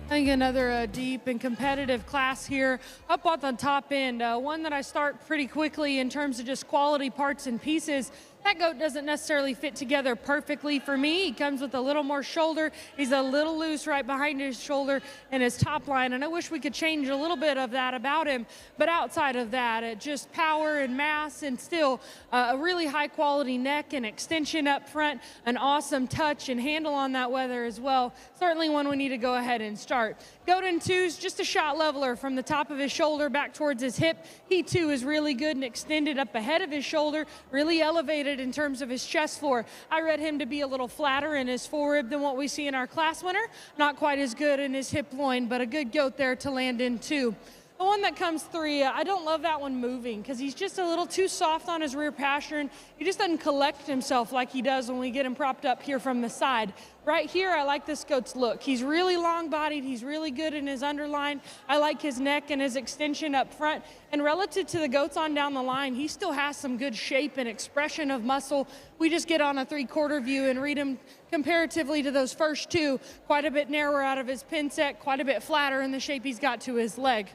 I think another deep and competitive class here up on the top end. One that I start pretty quickly in terms of just quality parts and pieces. That goat doesn't necessarily fit together perfectly for me. He comes with a little more shoulder. He's a little loose right behind his shoulder and his top line, and I wish we could change a little bit of that about him. But outside of that, just power and mass, and still a really high quality neck and extension up front, an awesome touch and handle on that weather as well. Certainly one we need to go ahead and start. Goat in two's just a shot leveler from the top of his shoulder back towards his hip. He too is really good and extended up ahead of his shoulder, really elevated in terms of his chest floor. I read him to be a little flatter in his forerib than what we see in our class winner. Not quite as good in his hip loin, but a good goat there to land in two. The one that comes three, I don't love that one moving because he's just a little too soft on his rear pastern. He just doesn't collect himself like he does when we get him propped up here from the side. Right here, I like this goat's look. He's really long-bodied. He's really good in his underline. I like his neck and his extension up front. And relative to the goats on down the line, he still has some good shape and expression of muscle. We just get on a three-quarter view and read him comparatively to those first two. Quite a bit narrower out of his pin set, quite a bit flatter in the shape he's got to his leg.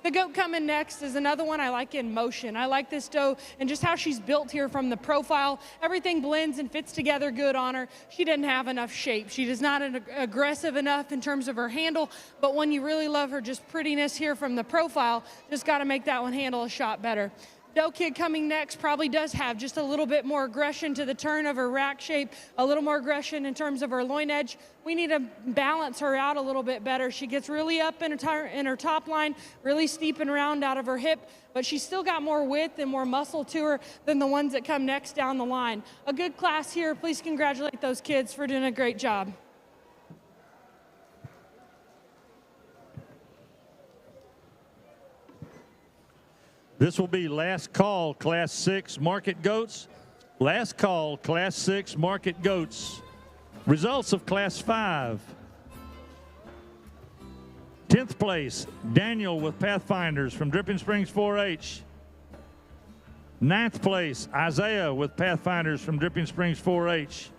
The goat coming next is another one I like in motion. I like this doe and just how she's built here from the profile. Everything blends and fits together good on her. She doesn't have enough shape. She is not aggressive enough in terms of her handle, but when you really love her just prettiness here from the profile, just got to make that one handle a shot better. Doe kid coming next probably does have just a little bit more aggression to the turn of her rack shape, a little more aggression in terms of her loin edge. We need to balance her out a little bit better. She gets really up in her top line, really steep and round out of her hip, but she's still got more width and more muscle to her than the ones that come next down the line. A good class here. Please congratulate those kids for doing a great job. This will be last call, Class 6 market goats. Last call, Class 6 market goats. Results of Class 5. 10th place, Daniel with Pathfinders from Dripping Springs 4-H. 9th place, Isaiah with Pathfinders from Dripping Springs 4-H.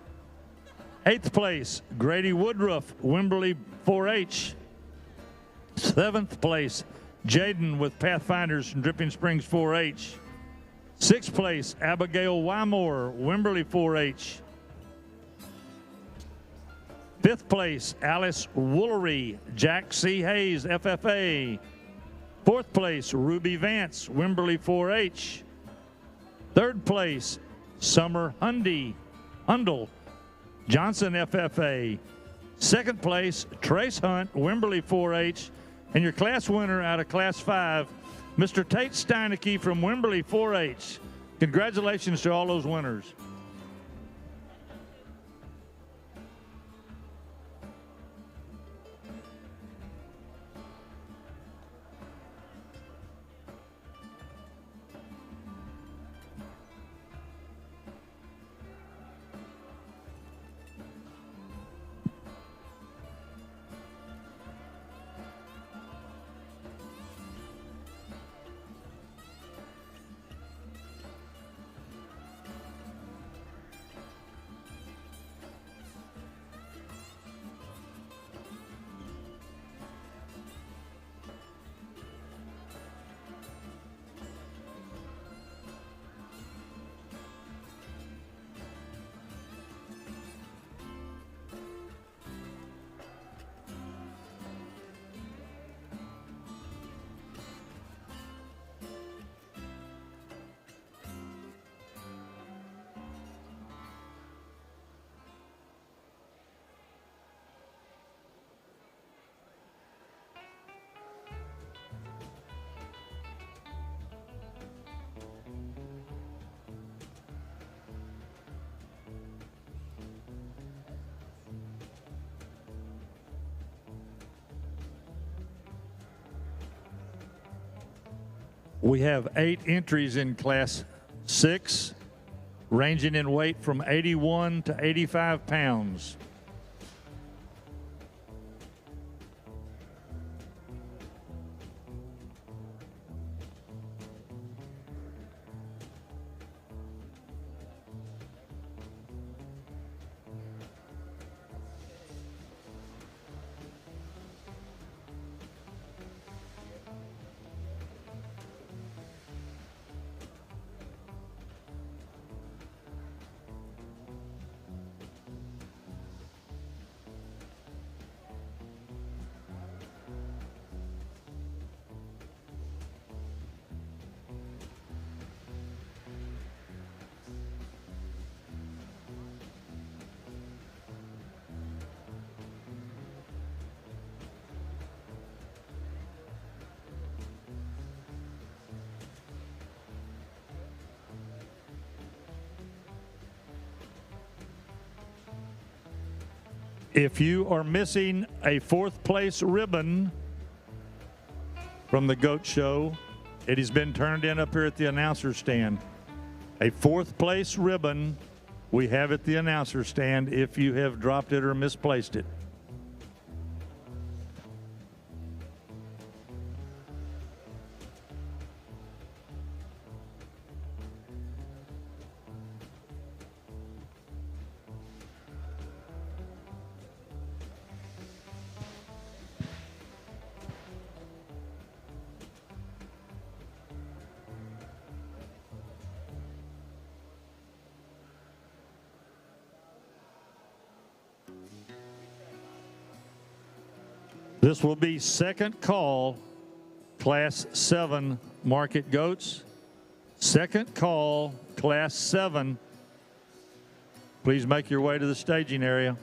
8th place, Grady Woodruff, Wimberley 4-H. 7th place, Jaden with Pathfinders from Dripping Springs 4-H. 6th place, Abigail Wymore, Wimberley 4-H. 5th place, Alice Woolery, Jack C. Hayes, FFA. 4th place, Ruby Vance, Wimberley 4-H. 3rd place, Summer Hundle, Johnson, FFA. 2nd place, Trace Hunt, Wimberley 4-H. And your class winner out of Class 5, Mr. Tate Steinecke from Wimberley 4-H. Congratulations to all those winners. We have 8 entries in Class 6, ranging in weight from 81 to 85 pounds. If you are missing a 4th place ribbon from the goat show, it has been turned in up here at the announcer stand. A 4th place ribbon we have at the announcer stand if you have dropped it or misplaced it. This will be second call, Class 7 market goats. Second call, Class 7. Please make your way to the staging area.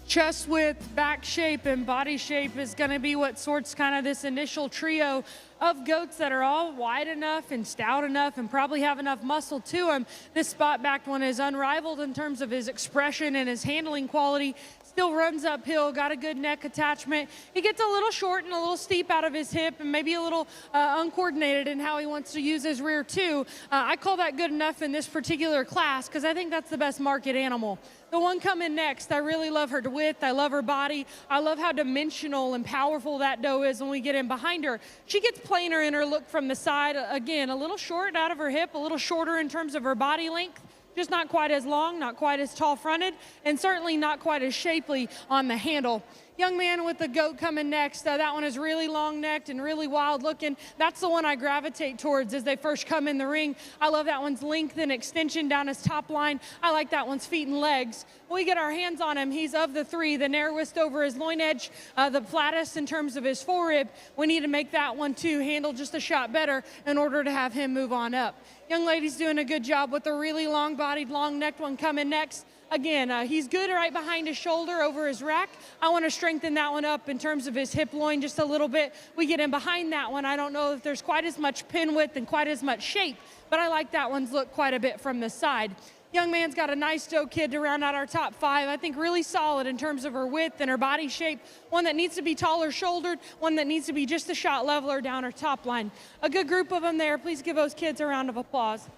Chest width, back shape, and body shape is going to be what sorts kind of this initial trio of goats that are all wide enough and stout enough and probably have enough muscle to them. This spot-backed one is unrivaled in terms of his expression and his handling quality. Still runs uphill, got a good neck attachment. He gets a little short and a little steep out of his hip and maybe a little uncoordinated in how he wants to use his rear too. I call that good enough in this particular class because I think that's the best market animal. The one coming next, I really love her width. I love her body. I love how dimensional and powerful that doe is when we get in behind her. She gets plainer in her look from the side. Again, a little short out of her hip, a little shorter in terms of her body length. Just not quite as long, not quite as tall fronted, and certainly not quite as shapely on the handle. Young man with the goat coming next. That one is really long-necked and really wild-looking. That's the one I gravitate towards as they first come in the ring. I love that one's length and extension down his top line. I like that one's feet and legs. When we get our hands on him, he's of the three, the narrowest over his loin edge, the flattest in terms of his forerib. We need to make that one, too, handle just a shot better in order to have him move on up. Young lady's doing a good job with the really long-bodied, long-necked one coming next. Again, he's good right behind his shoulder over his rack. I want to strengthen that one up in terms of his hip loin just a little bit. We get in behind that one. I don't know if there's quite as much pin width and quite as much shape, but I like that one's look quite a bit from the side. Young man's got a nice doe kid to round out our top five. I think really solid in terms of her width and her body shape. One that needs to be taller shouldered, one that needs to be just a shot leveler down her top line. A good group of them there. Please give those kids a round of applause.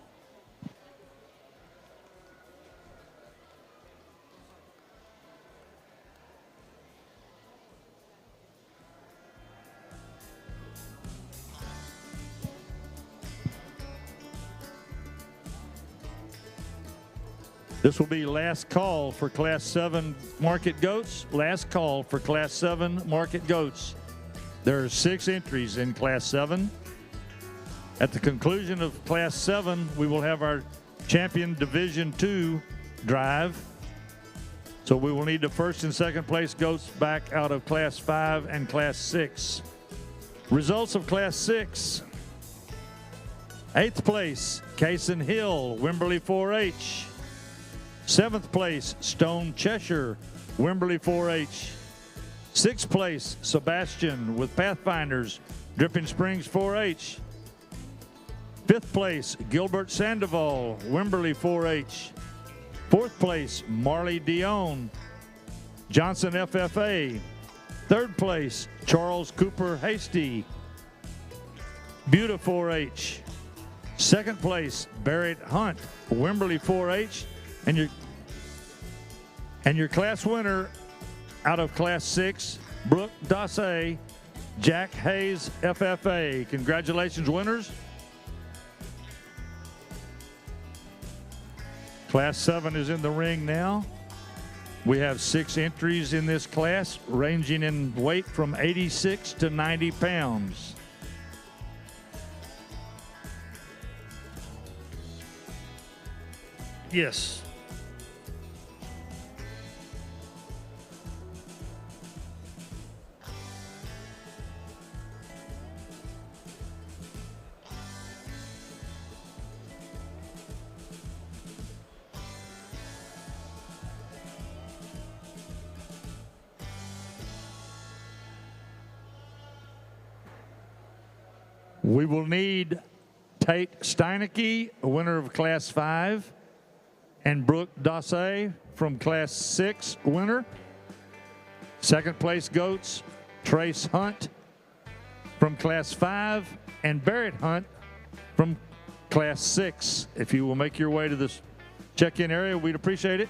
This will be last call for Class 7 market goats. Last call for Class 7 market goats. There are 6 entries in Class 7. At the conclusion of Class 7, we will have our champion Division 2 drive. So we will need the first and second place goats back out of Class 5 and Class 6. Results of Class 6. 8th place, Cason Hill, Wimberley 4-H. 7th place, Stone Cheshire, Wimberley 4-H. 6th place, Sebastian with Pathfinders, Dripping Springs 4-H. 5th place, Gilbert Sandoval, Wimberley 4-H. 4th place, Marley Dion, Johnson FFA. 3rd place, Charles Cooper Hasty, Buda 4-H. 2nd place, Barrett Hunt, Wimberley 4-H. And your class winner out of Class 6, Brooke Dassay, Jack Hayes FFA. Congratulations, winners. Class 7 is in the ring now. We have 6 entries in this class, ranging in weight from 86 to 90 pounds. Yes. We will need Tate Steinecke, a winner of Class 5, and Brooke Dassay from Class 6 winner. 2nd place goats, Trace Hunt from Class 5 and Barrett Hunt from Class 6. If you will make your way to this check-in area, we'd appreciate it.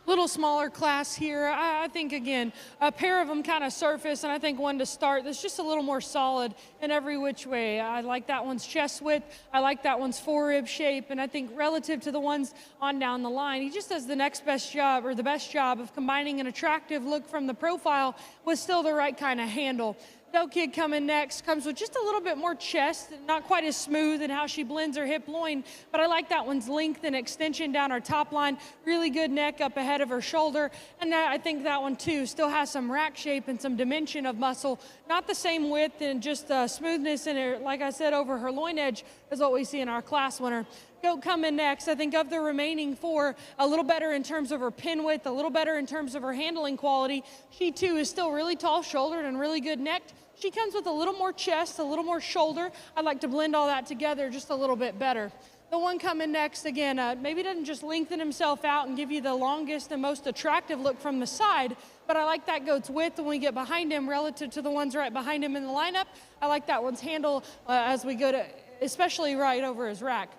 Little smaller class here. I think, again, a pair of them kind of surface, and I think one to start that's just a little more solid in every which way. I like that one's chest width. I like that one's forerib shape, and I think relative to the ones on down the line, he just does the next best job, or the best job, of combining an attractive look from the profile with still the right kind of handle. Doe Kid coming next comes with just a little bit more chest, not quite as smooth in how she blends her hip loin, but I like that one's length and extension down her top line, really good neck up ahead of her shoulder, and I think that one too still has some rack shape and some dimension of muscle, not the same width and just smoothness in her, like I said, over her loin edge is what we see in our class winner. goat coming next. I think of the remaining four, a little better in terms of her pin width, a little better in terms of her handling quality. She too is still really tall shouldered and really good necked. She comes with a little more chest, a little more shoulder. I'd like to blend all that together just a little bit better. The one coming next, again, maybe doesn't just lengthen himself out and give you the longest and most attractive look from the side, but I like that goat's width when we get behind him relative to the ones right behind him in the lineup. I like that one's handle as we go to, especially right over his rack.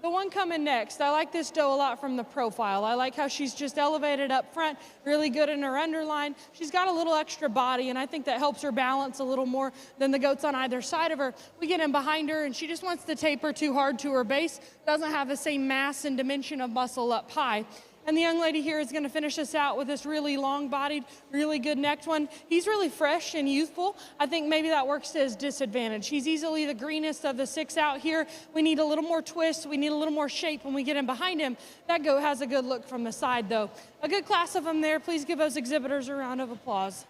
The one coming next, I like this doe a lot from the profile. I like how she's just elevated up front, really good in her underline. She's got a little extra body, and I think that helps her balance a little more than the goats on either side of her. We get in behind her, and she just wants to taper too hard to her base. Doesn't have the same mass and dimension of muscle up high. And the young lady here is going to finish us out with this really long-bodied, really good necked one. He's really fresh and youthful. I think maybe that works to his disadvantage. He's easily the greenest of the six out here. We need a little more twist. We need a little more shape when we get in behind him. That goat has a good look from the side, though. A good class of them there. Please give those exhibitors a round of applause.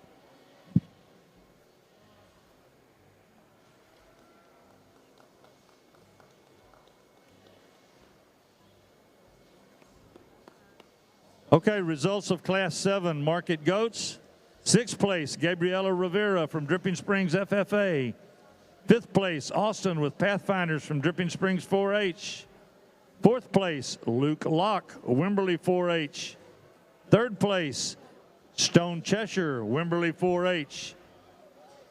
Okay, results of Class 7 Market Goats. 6th place, Gabriela Rivera from Dripping Springs FFA. 5th place, Austin with Pathfinders from Dripping Springs 4-H. 4th place, Luke Locke, Wimberley 4-H. 3rd place, Stone Cheshire, Wimberley 4-H.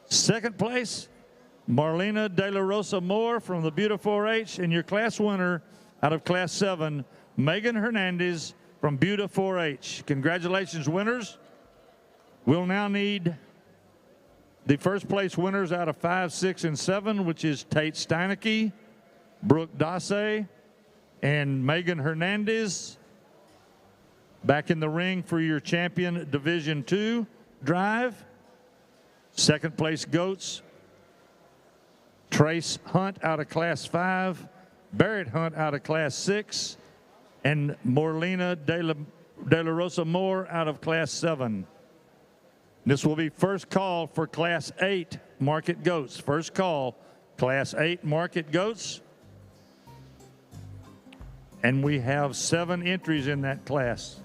2nd place, Marlena De La Rosa Moore from the Buda 4-H. And your class winner out of Class 7, Megan Hernandez from Buda 4-H. Congratulations, winners. We'll now need the first place winners out of 5, 6, and 7, which is Tate Steinecke, Brooke Dasse, and Megan Hernandez. Back in the ring for your champion Division II drive. 2nd place goats, Trace Hunt out of Class 5, Barrett Hunt out of Class 6, and Morlena De La Rosa Moore out of Class 7. This will be first call for Class 8 Market Goats. First call, Class 8 Market Goats. And we have 7 entries in that class.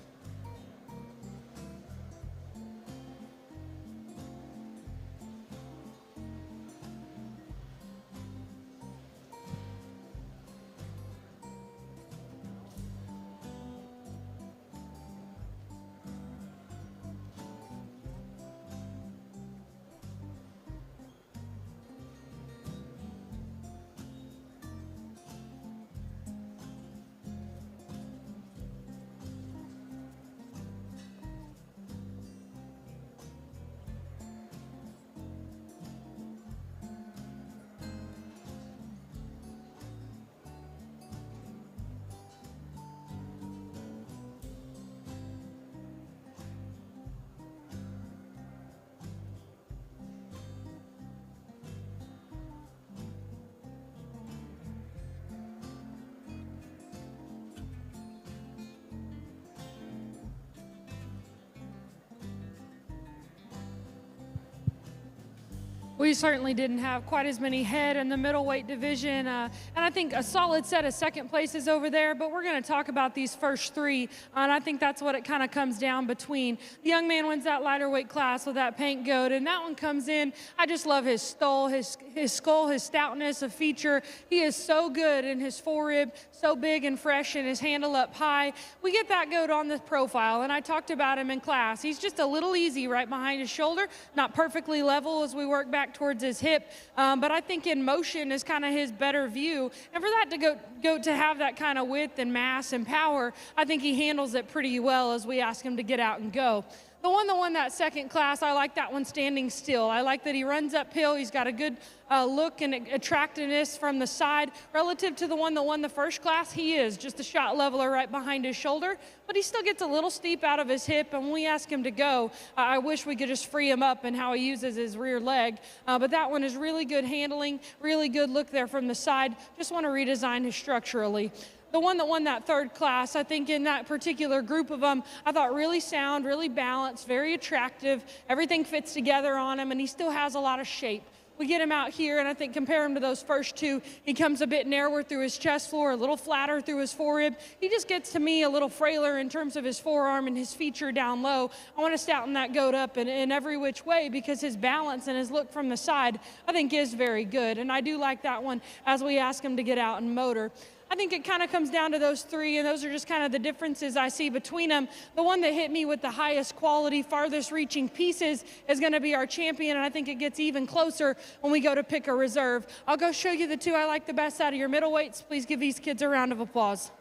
We certainly didn't have quite as many head in the middleweight division, and I think a solid set of second places over there, but we're going to talk about these first 3, and I think that's what it kind of comes down between. The young man wins that lighter weight class with that paint goat, and that one comes in. I just love his skull, his stoutness of feature. He is so good in his forerib, so big and fresh, and his handle up high. We get that goat on the profile, and I talked about him in class. He's just a little easy right behind his shoulder, not perfectly level as we work back towards his hip, but I think in motion is kind of his better view. And for that to go to have that kind of width and mass and power, I think he handles it pretty well as we ask him to get out and go. The one that won that second class, I like that one standing still. I like that he runs uphill. He's got a good look and attractiveness from the side. Relative to the one that won the first class, he is just a shot leveler right behind his shoulder, but he still gets a little steep out of his hip, and when we ask him to go, I wish we could just free him up in how he uses his rear leg. But that one is really good handling, really good look there from the side. Just want to redesign his structurally. The one that won that third class, I think in that particular group of them, I thought really sound, really balanced, very attractive. Everything fits together on him, and he still has a lot of shape. We get him out here, and I think compare him to those first two. He comes a bit narrower through his chest floor, a little flatter through his forearm. He just gets to me a little frailer in terms of his forearm and his feature down low. I want to stouten that goat up in every which way because his balance and his look from the side, I think, is very good. And I do like that one as we ask him to get out and motor. I think it kind of comes down to those three, and those are just kind of the differences I see between them. The one that hit me with the highest quality, farthest reaching pieces is going to be our champion, and I think it gets even closer when we go to pick a reserve. I'll go show you the two I like the best out of your middleweights. Please give these kids a round of applause.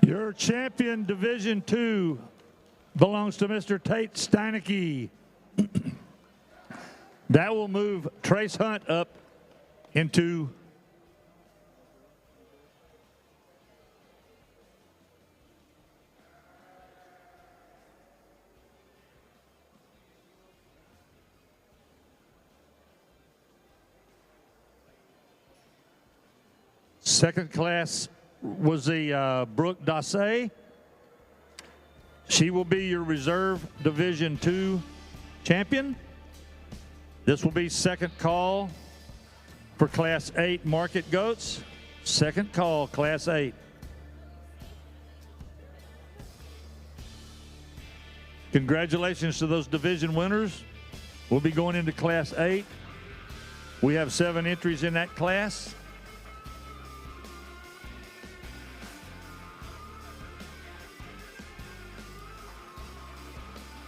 Your champion, Division II, belongs to Mr. Tate Steinecke. That will move Trace Hunt up into second class was the Brooke Dassay. She will be your reserve Division II champion. This will be second call for Class 8 market goats. Second call, Class 8. Congratulations to those division winners. We'll be going into Class 8. We have 7 entries in that class.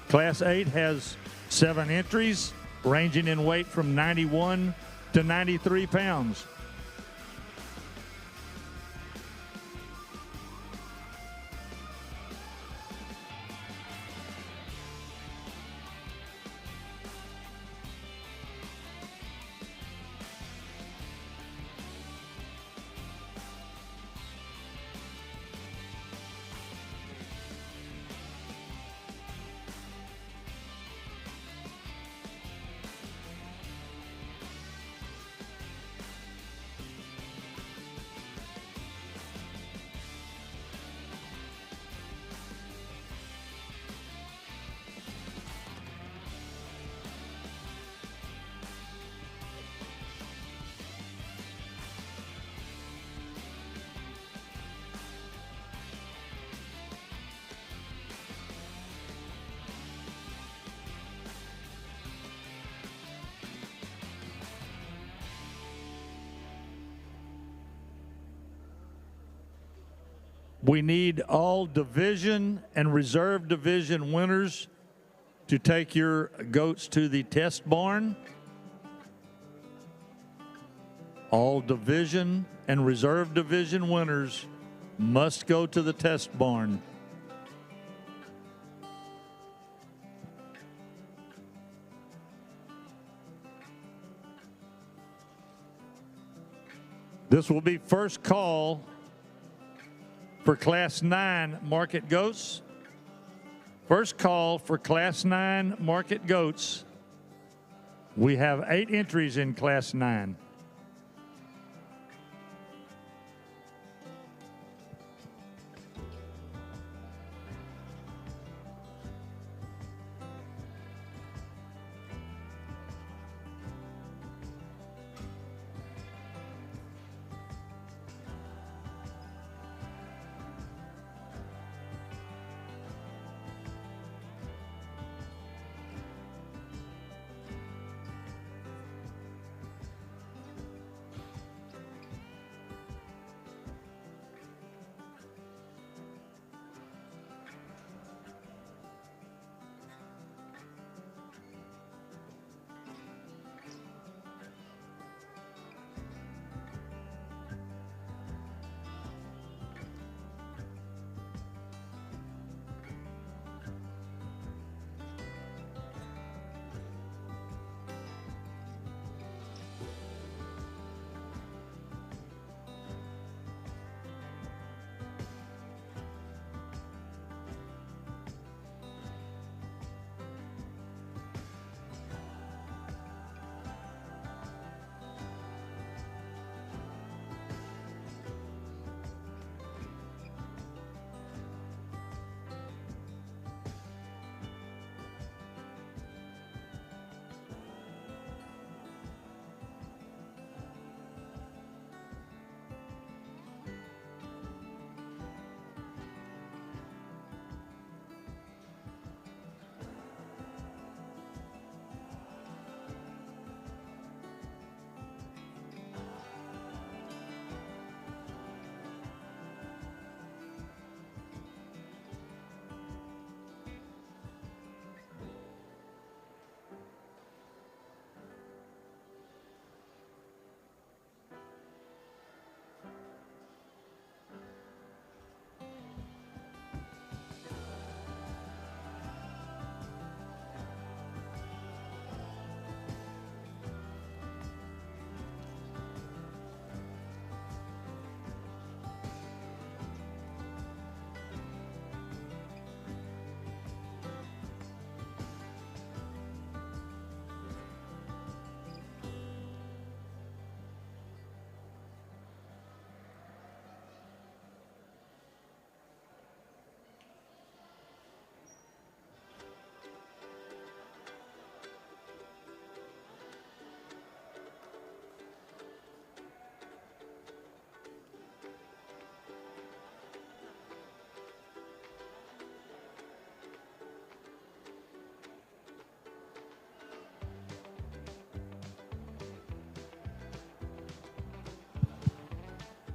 Class 8 has 7 entries, ranging in weight from 91 to 93 pounds. We need all division and reserve division winners to take your goats to the test barn. All division and reserve division winners must go to the test barn. This will be first call for Class 9 market goats. First call for Class 9 market goats. We have 8 entries in Class 9.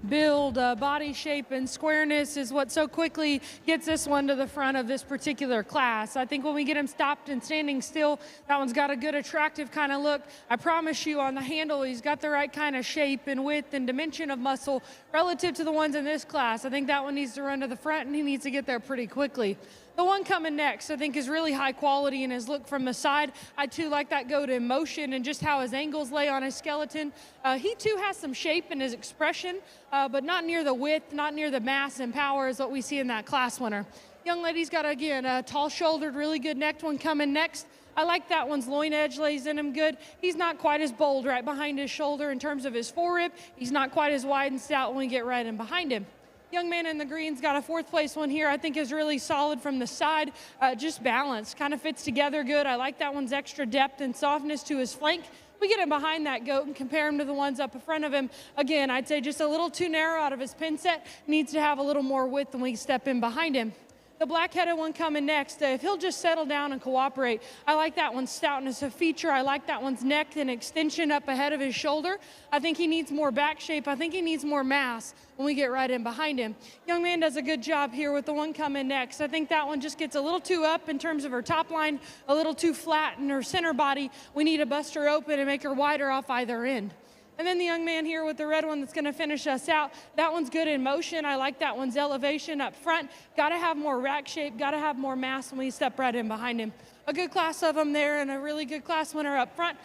build, body shape, and squareness is what so quickly gets this one to the front of this particular class. I think when we get him stopped and standing still, that one's got a good, attractive kind of look. I promise you on the handle, he's got the right kind of shape and width and dimension of muscle relative to the ones in this class. I think that one needs to run to the front, and he needs to get there pretty quickly. The one coming next, I think, is really high quality in his look from the side. I, too, like that go to motion and just how his angles lay on his skeleton. He, too, has some shape in his expression, but not near the width, not near the mass and power as what we see in that class winner. Young lady's got, again, a tall-shouldered, really good necked one coming next. I like that one's loin edge lays in him good. He's not quite as bold right behind his shoulder in terms of his forerib. He's not quite as wide and stout when we get right in behind him. Young man in the green's got a fourth place one here. I think is really solid from the side, just balanced, kind of fits together good. I like that one's extra depth and softness to his flank. We get him behind that goat and compare him to the ones up in front of him. Again, I'd say just a little too narrow out of his pin set. Needs to have a little more width when we step in behind him. The black-headed one coming next, if he'll just settle down and cooperate, I like that one's stoutness of feature. I like that one's neck and extension up ahead of his shoulder. I think he needs more back shape. I think he needs more mass when we get right in behind him. Young man does a good job here with the one coming next. I think that one just gets a little too up in terms of her top line, a little too flat in her center body. We need to bust her open and make her wider off either end. And then the young man here with the red one that's going to finish us out, that one's good in motion. I like that one's elevation up front. Got to have more rack shape, got to have more mass when we step right in behind him. A good class of them there and a really good class winner up front.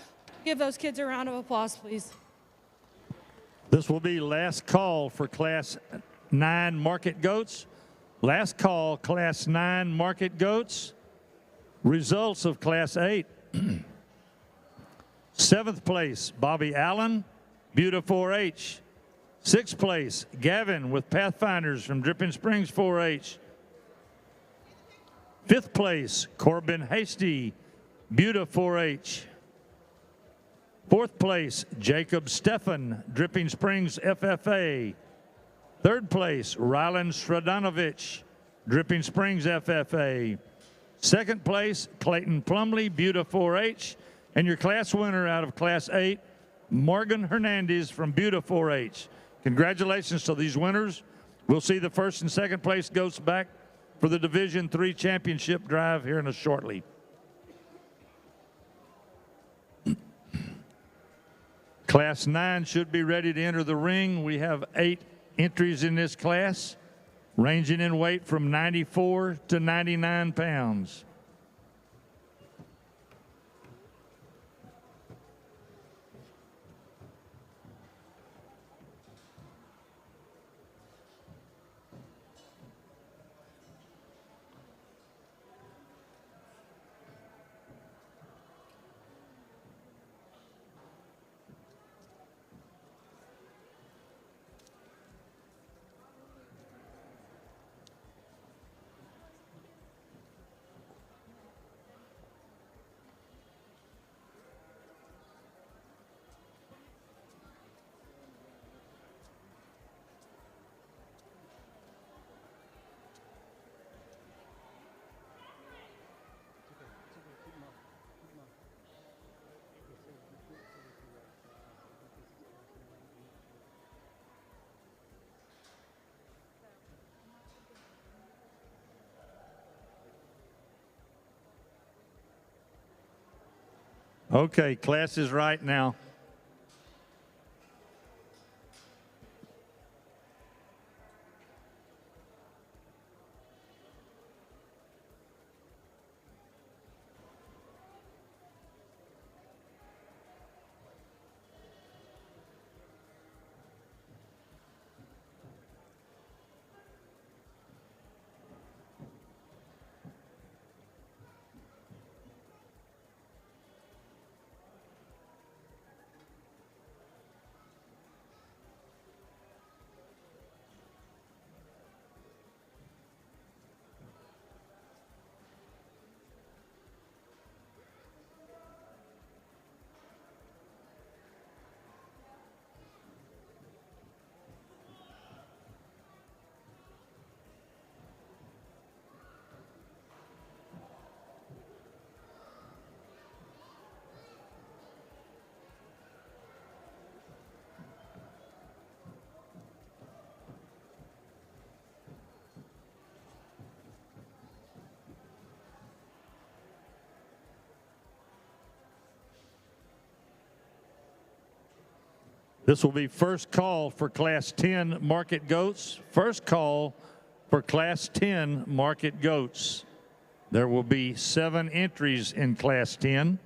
Give those kids a round of applause, please. This will be last call for Class 9 market goats. Last call, Class 9 market goats. Results of Class 8. 7th place, Bobby Allen, Buda 4-H. 6th place, Gavin with Pathfinders from Dripping Springs 4-H. 5th place, Corbin Hasty, Buda 4-H. 4th place, Jacob Stefan, Dripping Springs FFA. 3rd place, Rylan Stradanovich, Dripping Springs FFA. 2nd place, Clayton Plumley, Buda 4-H. And your class winner out of Class 8, Morgan Hernandez from Buda 4-H. Congratulations to these winners. We'll see the 1st and 2nd place goats back for the Division III championship drive here in a shortly. Class 9 should be ready to enter the ring. We have 8 entries in this class, ranging in weight from 94 to 99 pounds. Okay, class is right now. This will be first call for Class 10 market goats. First call for Class 10 market goats. There will be 7 entries in Class 10.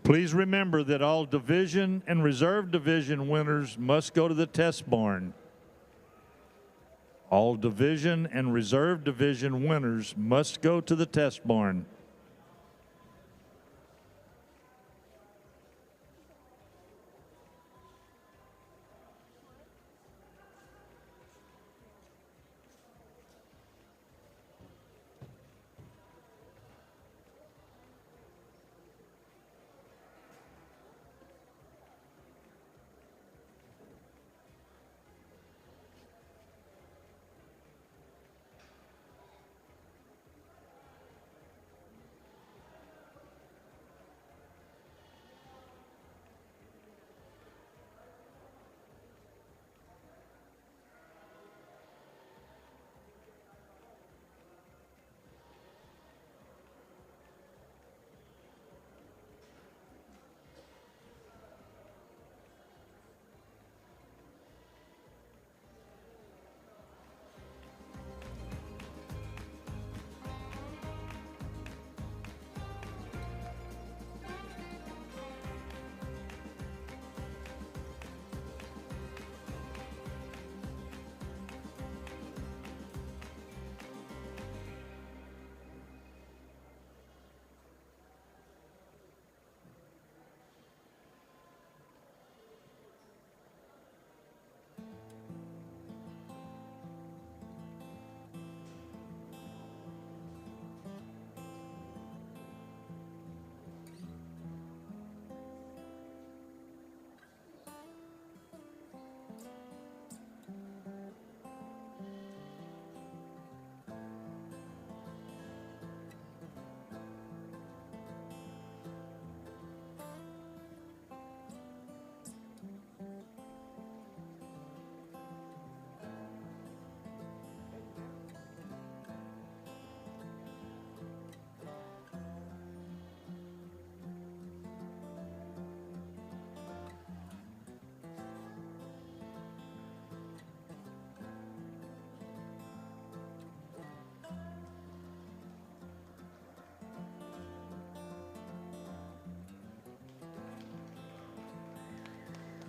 Please remember that all division and reserve division winners must go to the test barn. All division and reserve division winners must go to the test barn.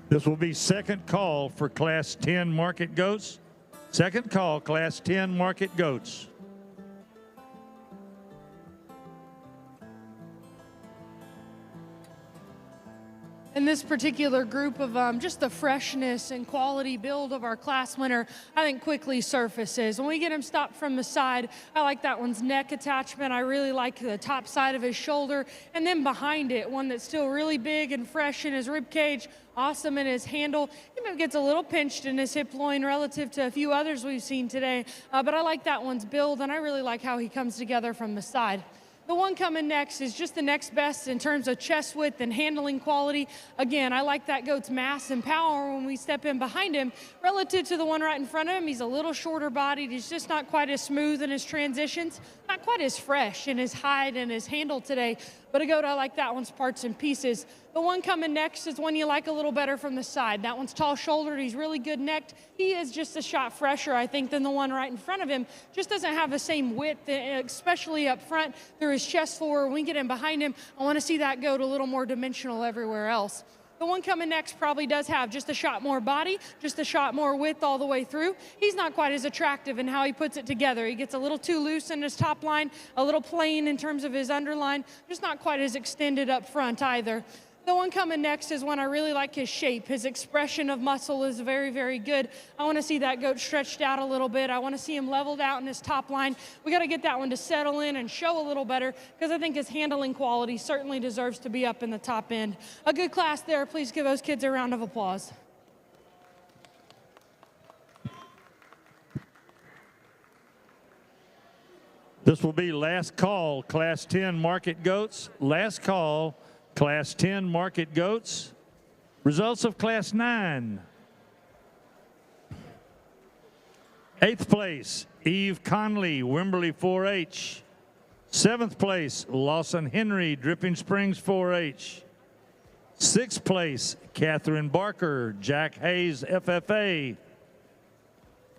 This will be second call for Class 10 market goats. Second call, Class 10 market goats. In this particular group of just the freshness and quality build of our class winner, I think quickly surfaces. When we get him stopped from the side, I like that one's neck attachment. I really like the top side of his shoulder. And then behind it, one that's still really big and fresh in his rib cage, awesome in his handle. He maybe gets a little pinched in his hip loin relative to a few others we've seen today. But I like that one's build, and I really like how he comes together from the side. The one coming next is just the next best in terms of chest width and handling quality. Again, I like that goat's mass and power when we step in behind him. Relative to the one right in front of him, he's a little shorter bodied. He's just not quite as smooth in his transitions, not quite as fresh in his hide and his handle today. But a goat, I like that one's parts and pieces. The one coming next is one you like a little better from the side. That one's tall-shouldered. He's really good necked. He is just a shot fresher, I think, than the one right in front of him. Just doesn't have the same width, especially up front through his chest floor. When we get in behind him, I want to see that goat a little more dimensional everywhere else. The one coming next probably does have just a shot more body, just a shot more width all the way through. He's not quite as attractive in how he puts it together. He gets a little too loose in his top line, a little plain in terms of his underline, just not quite as extended up front either. The one coming next is one I really like his shape. His expression of muscle is very, very good. I want to see that goat stretched out a little bit. I want to see him leveled out in his top line. We got to get that one to settle in and show a little better because I think his handling quality certainly deserves to be up in the top end. A good class there. Please give those kids a round of applause. This will be last call, Class 10 market goats. Last call, Class 10 market goats. Results of Class 9. 8th place, Eve Conley, Wimberley 4-H. 7th place, Lawson Henry, Dripping Springs 4-H. 6th place, Catherine Barker, Jack Hayes FFA.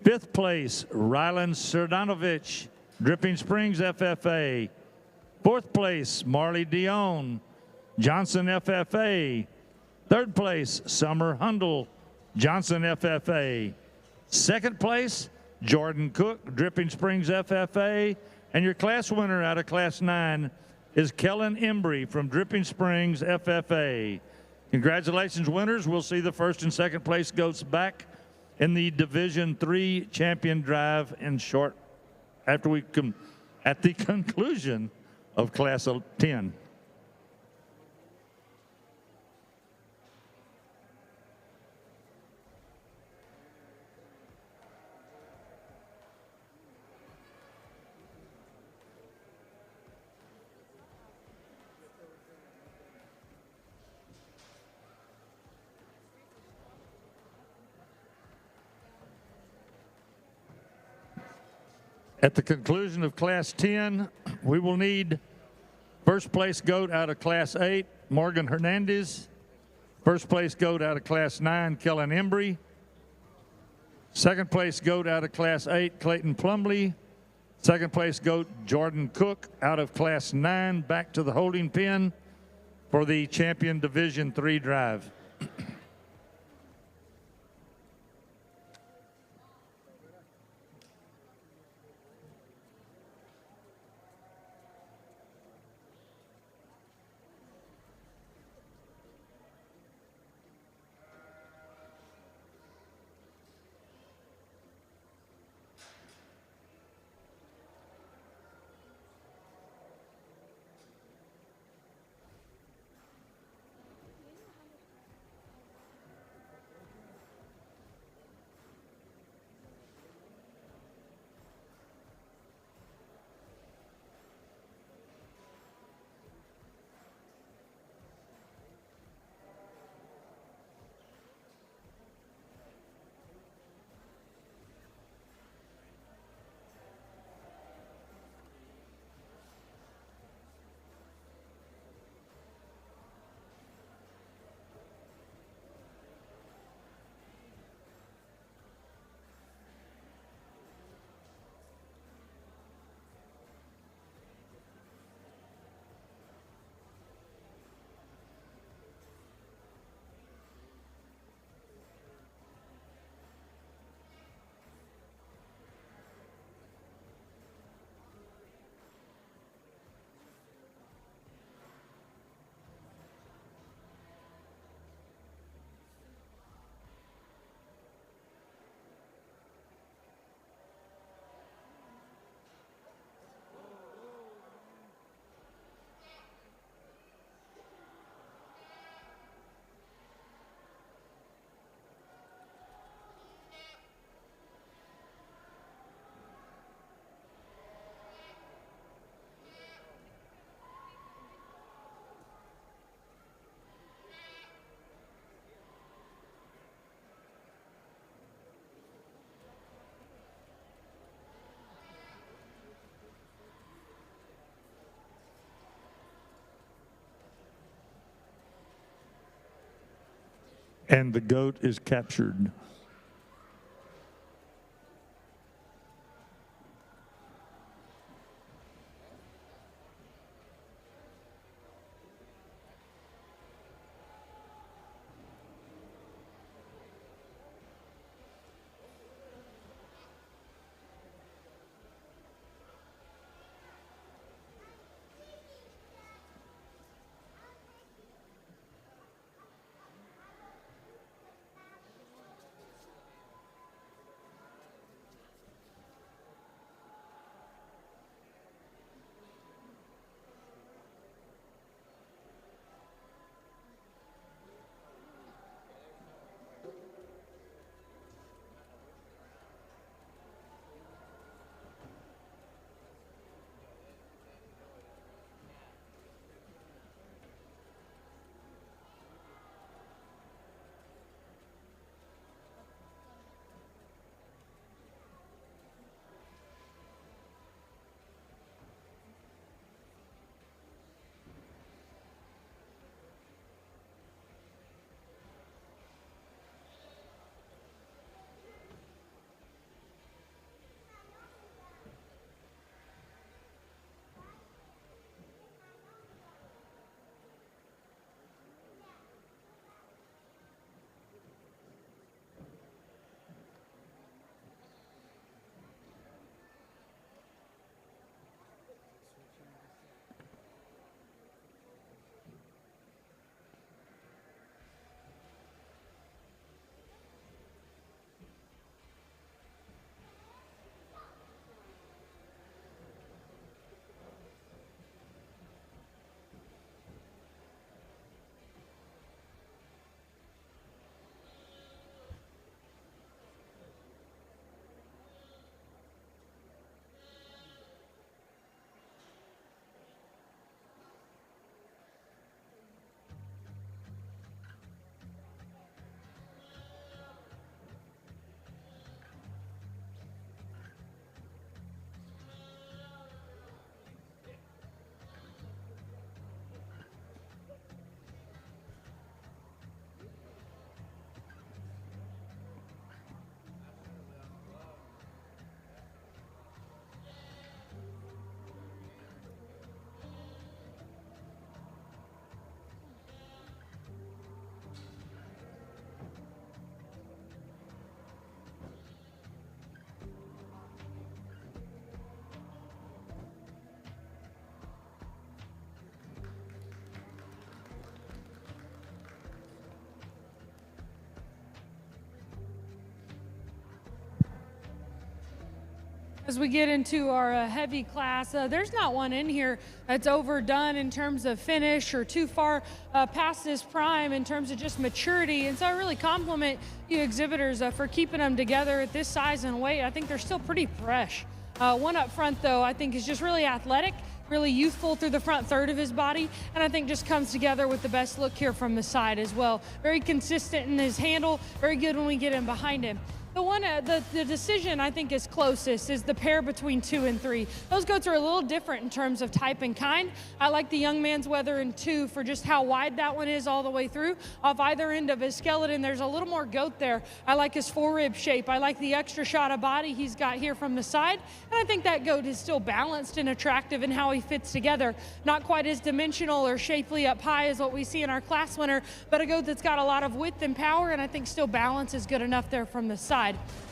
5th place, Ryland Serdanovich, Dripping Springs FFA. 4th place, Marley Dion, Johnson FFA. 3rd place, Summer Hundle, Johnson FFA. 2nd place, Jordan Cook, Dripping Springs FFA. And your class winner out of Class 9 is Kellen Embry from Dripping Springs FFA. Congratulations, winners. We'll see the 1st and 2nd place goats back in the Division III champion drive in short after we come at the conclusion of Class 10. At the conclusion of Class 10, we will need 1st place goat out of Class 8, Morgan Hernandez. 1st place goat out of Class 9, Kellen Embry. 2nd place goat out of Class 8, Clayton Plumley. 2nd place goat, Jordan Cook out of Class 9, back to the holding pen for the champion Division III drive. And the goat is captured. as we get into our heavy class. There's not one in here that's overdone in terms of finish or too far past this prime in terms of just maturity. And so I really compliment you exhibitors for keeping them together at this size and weight. I think they're still pretty fresh. One up front, though, I think is just really athletic, really youthful through the front third of his body, and I think just comes together with the best look here from the side as well. Very consistent in his handle, very good when we get in behind him. The one, the decision I think is closest is the pair between 2 and 3. Those goats are a little different in terms of type and kind. I like the young man's weather in 2 for just how wide that one is all the way through. Off either end of his skeleton, there's a little more goat there. I like his forerib shape. I like the extra shot of body he's got here from the side. And I think that goat is still balanced and attractive in how he fits together. Not quite as dimensional or shapely up high as what we see in our class winner, but a goat that's got a lot of width and power, and I think still balance is good enough there from the side.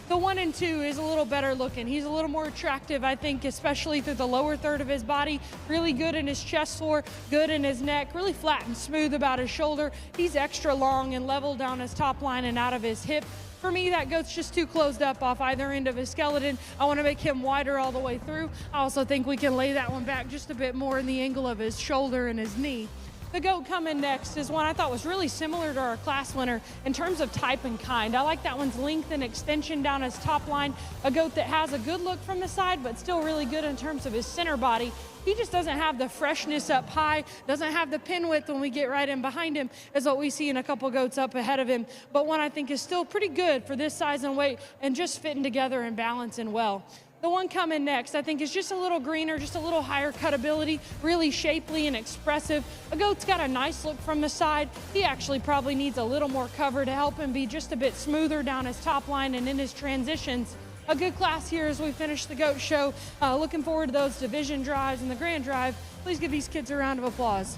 The 1 and 2 is a little better looking. He's a little more attractive, I think, especially through the lower third of his body. Really good in his chest floor, good in his neck, really flat and smooth about his shoulder. He's extra long and level down his top line and out of his hip. For me, that goat's just too closed up off either end of his skeleton. I want to make him wider all the way through. I also think we can lay that one back just a bit more in the angle of his shoulder and his knee. The goat coming next is one I thought was really similar to our class winner in terms of type and kind. I like that one's length and extension down his top line. A goat that has a good look from the side, but still really good in terms of his center body. He just doesn't have the freshness up high, doesn't have the pin width when we get right in behind him, is what we see in a couple goats up ahead of him. But one I think is still pretty good for this size and weight and just fitting together and balancing well. The one coming next, I think, is just a little greener, just a little higher cutability, really shapely and expressive. A goat's got a nice look from the side. He actually probably needs a little more cover to help him be just a bit smoother down his top line and in his transitions. A good class here as we finish the goat show. Looking forward to those division drives and the grand drive. Please give these kids a round of applause.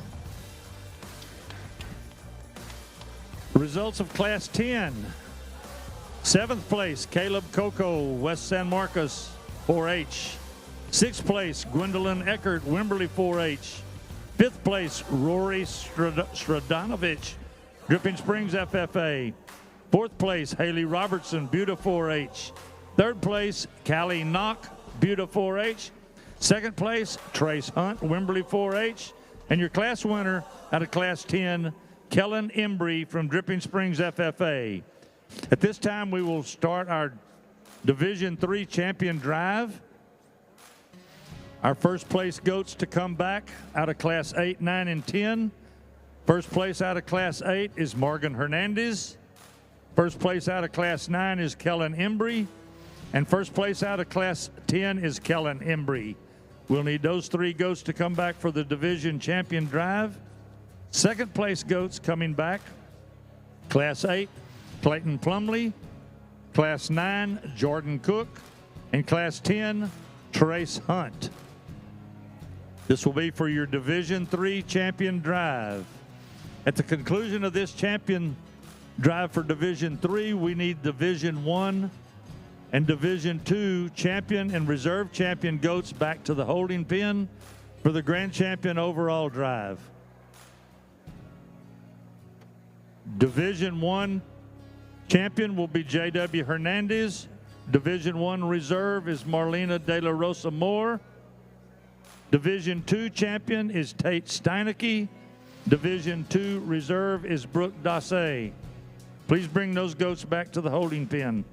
Results of Class 10. 7th place, Caleb Coco, West San Marcos, 4-H. 6th place, Gwendolyn Eckert, Wimberley 4-H. 5th place, Rory Stradanovich, Dripping Springs FFA. 4th place, Haley Robertson, Buda 4-H. 3rd place, Callie Knock, Buda 4-H. 2nd place, Trace Hunt, Wimberley 4-H. And your class winner out of Class 10, Kellen Embry from Dripping Springs FFA. At this time, we will start our Division III champion drive. Our first place goats to come back out of Class 8, 9, and 10. First place out of Class 8 is Morgan Hernandez. First place out of Class 9 is Kellen Embry. And first place out of Class 10 is Kellen Embry. We'll need those 3 goats to come back for the division champion drive. Second place goats coming back, Class 8, Clayton Plumley. Class 9, Jordan Cook. And Class 10, Trace Hunt. This will be for your Division III champion drive. At the conclusion of this champion drive for Division III, we need Division I and Division II champion and reserve champion goats back to the holding pen for the grand champion overall drive. Division I champion will be J.W. Hernandez. Division I reserve is Marlena De La Rosa Moore. Division II champion is Tate Steinecke. Division II reserve is Brooke Dassay. Please bring those goats back to the holding pen.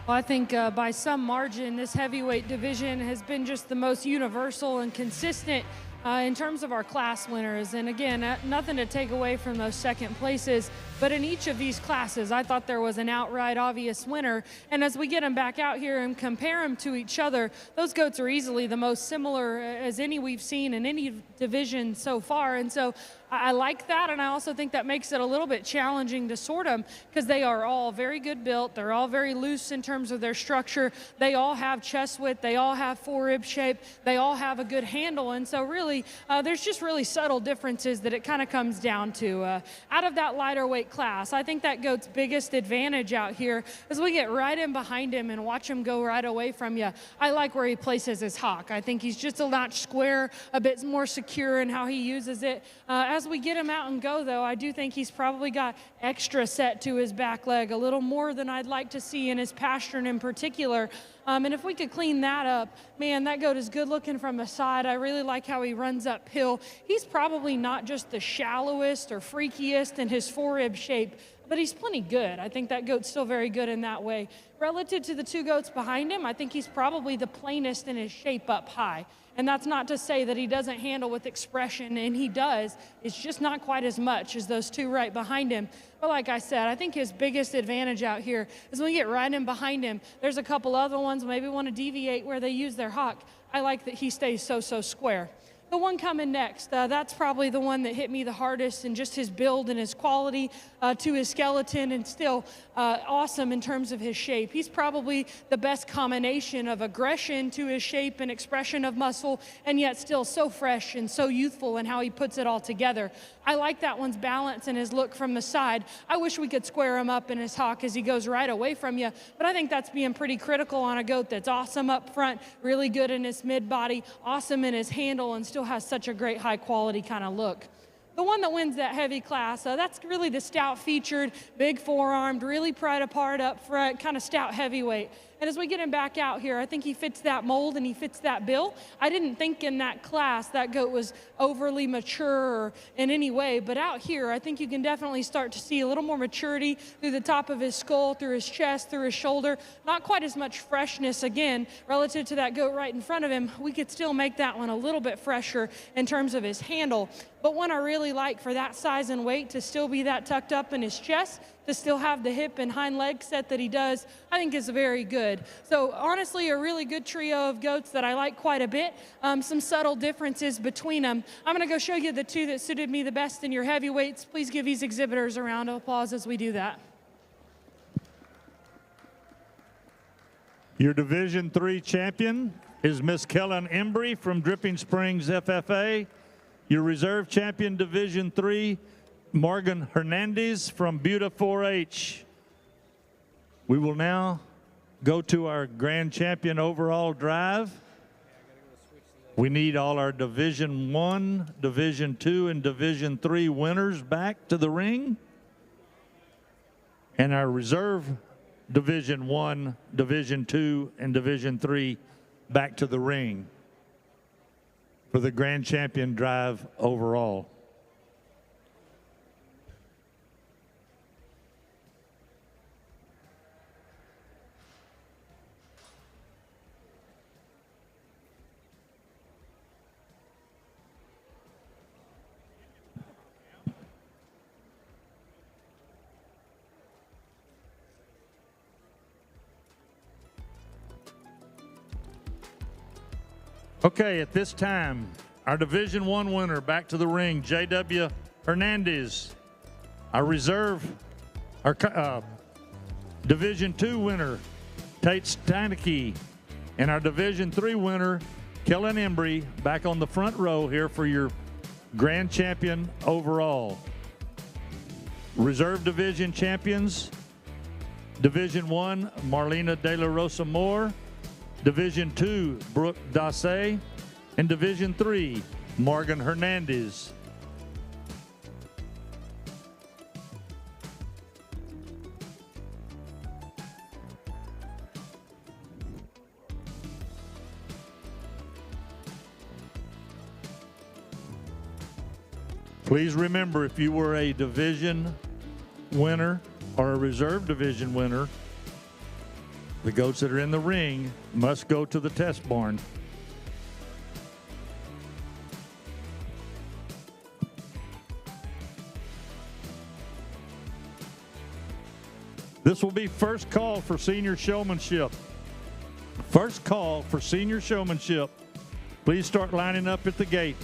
Well, I think by some margin, this heavyweight division has been just the most universal and consistent in terms of our class winners. And again, nothing to take away from those second places, but in each of these classes, I thought there was an outright obvious winner. And as we get them back out here and compare them to each other, those goats are easily the most similar as any we've seen in any division so far. And so I like that, and I also think that makes it a little bit challenging to sort them because they are all very good built. They're all very loose in terms of their structure. They all have chest width. They all have forerib shape. They all have a good handle, and so really there's just really subtle differences that it kind of comes down to. Out of that lighter weight class, I think that goat's biggest advantage out here is we get right in behind him and watch him go right away from you. I like where he places his hock. I think he's just a notch square, a bit more secure in how he uses it. As we get him out and go, though, I do think he's probably got extra set to his back leg, a little more than I'd like to see in his pastern in particular. And if we could clean that up, man, that goat is good looking from the side. I really like how he runs uphill. He's probably not just the shallowest or freakiest in his forerib shape, but he's plenty good. I think that goat's still very good in that way. Relative to the two goats behind him, I think he's probably the plainest in his shape up high. And that's not to say that he doesn't handle with expression, and he does. It's just not quite as much as those two right behind him. But like I said, I think his biggest advantage out here is when we get right in behind him. There's a couple other ones maybe want to deviate where they use their hock. I like that he stays so square. The one coming next, that's probably the one that hit me the hardest in just his build and his quality to his skeleton, and still awesome in terms of his shape. He's probably the best combination of aggression to his shape and expression of muscle, and yet still so fresh and so youthful in how he puts it all together. I like that one's balance and his look from the side. I wish we could square him up in his hock as he goes right away from you, but I think that's being pretty critical on a goat that's awesome up front, really good in his mid-body, awesome in his handle, and still has such a great high-quality kind of look. The one that wins that heavy class, that's really the stout-featured, big forearmed, really pried apart up front, kind of stout heavyweight. And as we get him back out here, I think he fits that mold and he fits that bill. I didn't think in that class that goat was overly mature in any way, but out here, I think you can definitely start to see a little more maturity through the top of his skull, through his chest, through his shoulder. Not quite as much freshness, again, relative to that goat right in front of him. We could still make that one a little bit fresher in terms of his handle. But one I really like for that size and weight to still be that tucked up in his chest, to still have the hip and hind leg set that he does, I think is very good. So honestly, a really good trio of goats that I like quite a bit. Some subtle differences between them. I'm gonna go show you the two that suited me the best in your heavyweights. Please give these exhibitors a round of applause as we do that. Your Division III champion is Miss Kellen Embry from Dripping Springs FFA. Your reserve champion, Division III, Morgan Hernandez from Buda 4-H. We will now go to our grand champion overall drive. We need all our Division I, Division II, and Division III winners back to the ring. And our reserve Division I, Division II, and Division III back to the ring for the grand champion drive overall. Okay, at this time, our Division I winner back to the ring, J.W. Hernandez. Our reserve, our Division II winner, Tate Steineke. And our Division III winner, Kellen Embry, back on the front row here for your grand champion overall. Reserve division champions, Division I, Marlena De La Rosa Moore. Division II, Brooke Dassay, and Division III, Morgan Hernandez. Please remember, if you were a division winner or a reserve division winner, The goats that are in the ring must go to the test barn. This will be first call for senior showmanship. First call for senior showmanship. Please start lining up at the gate.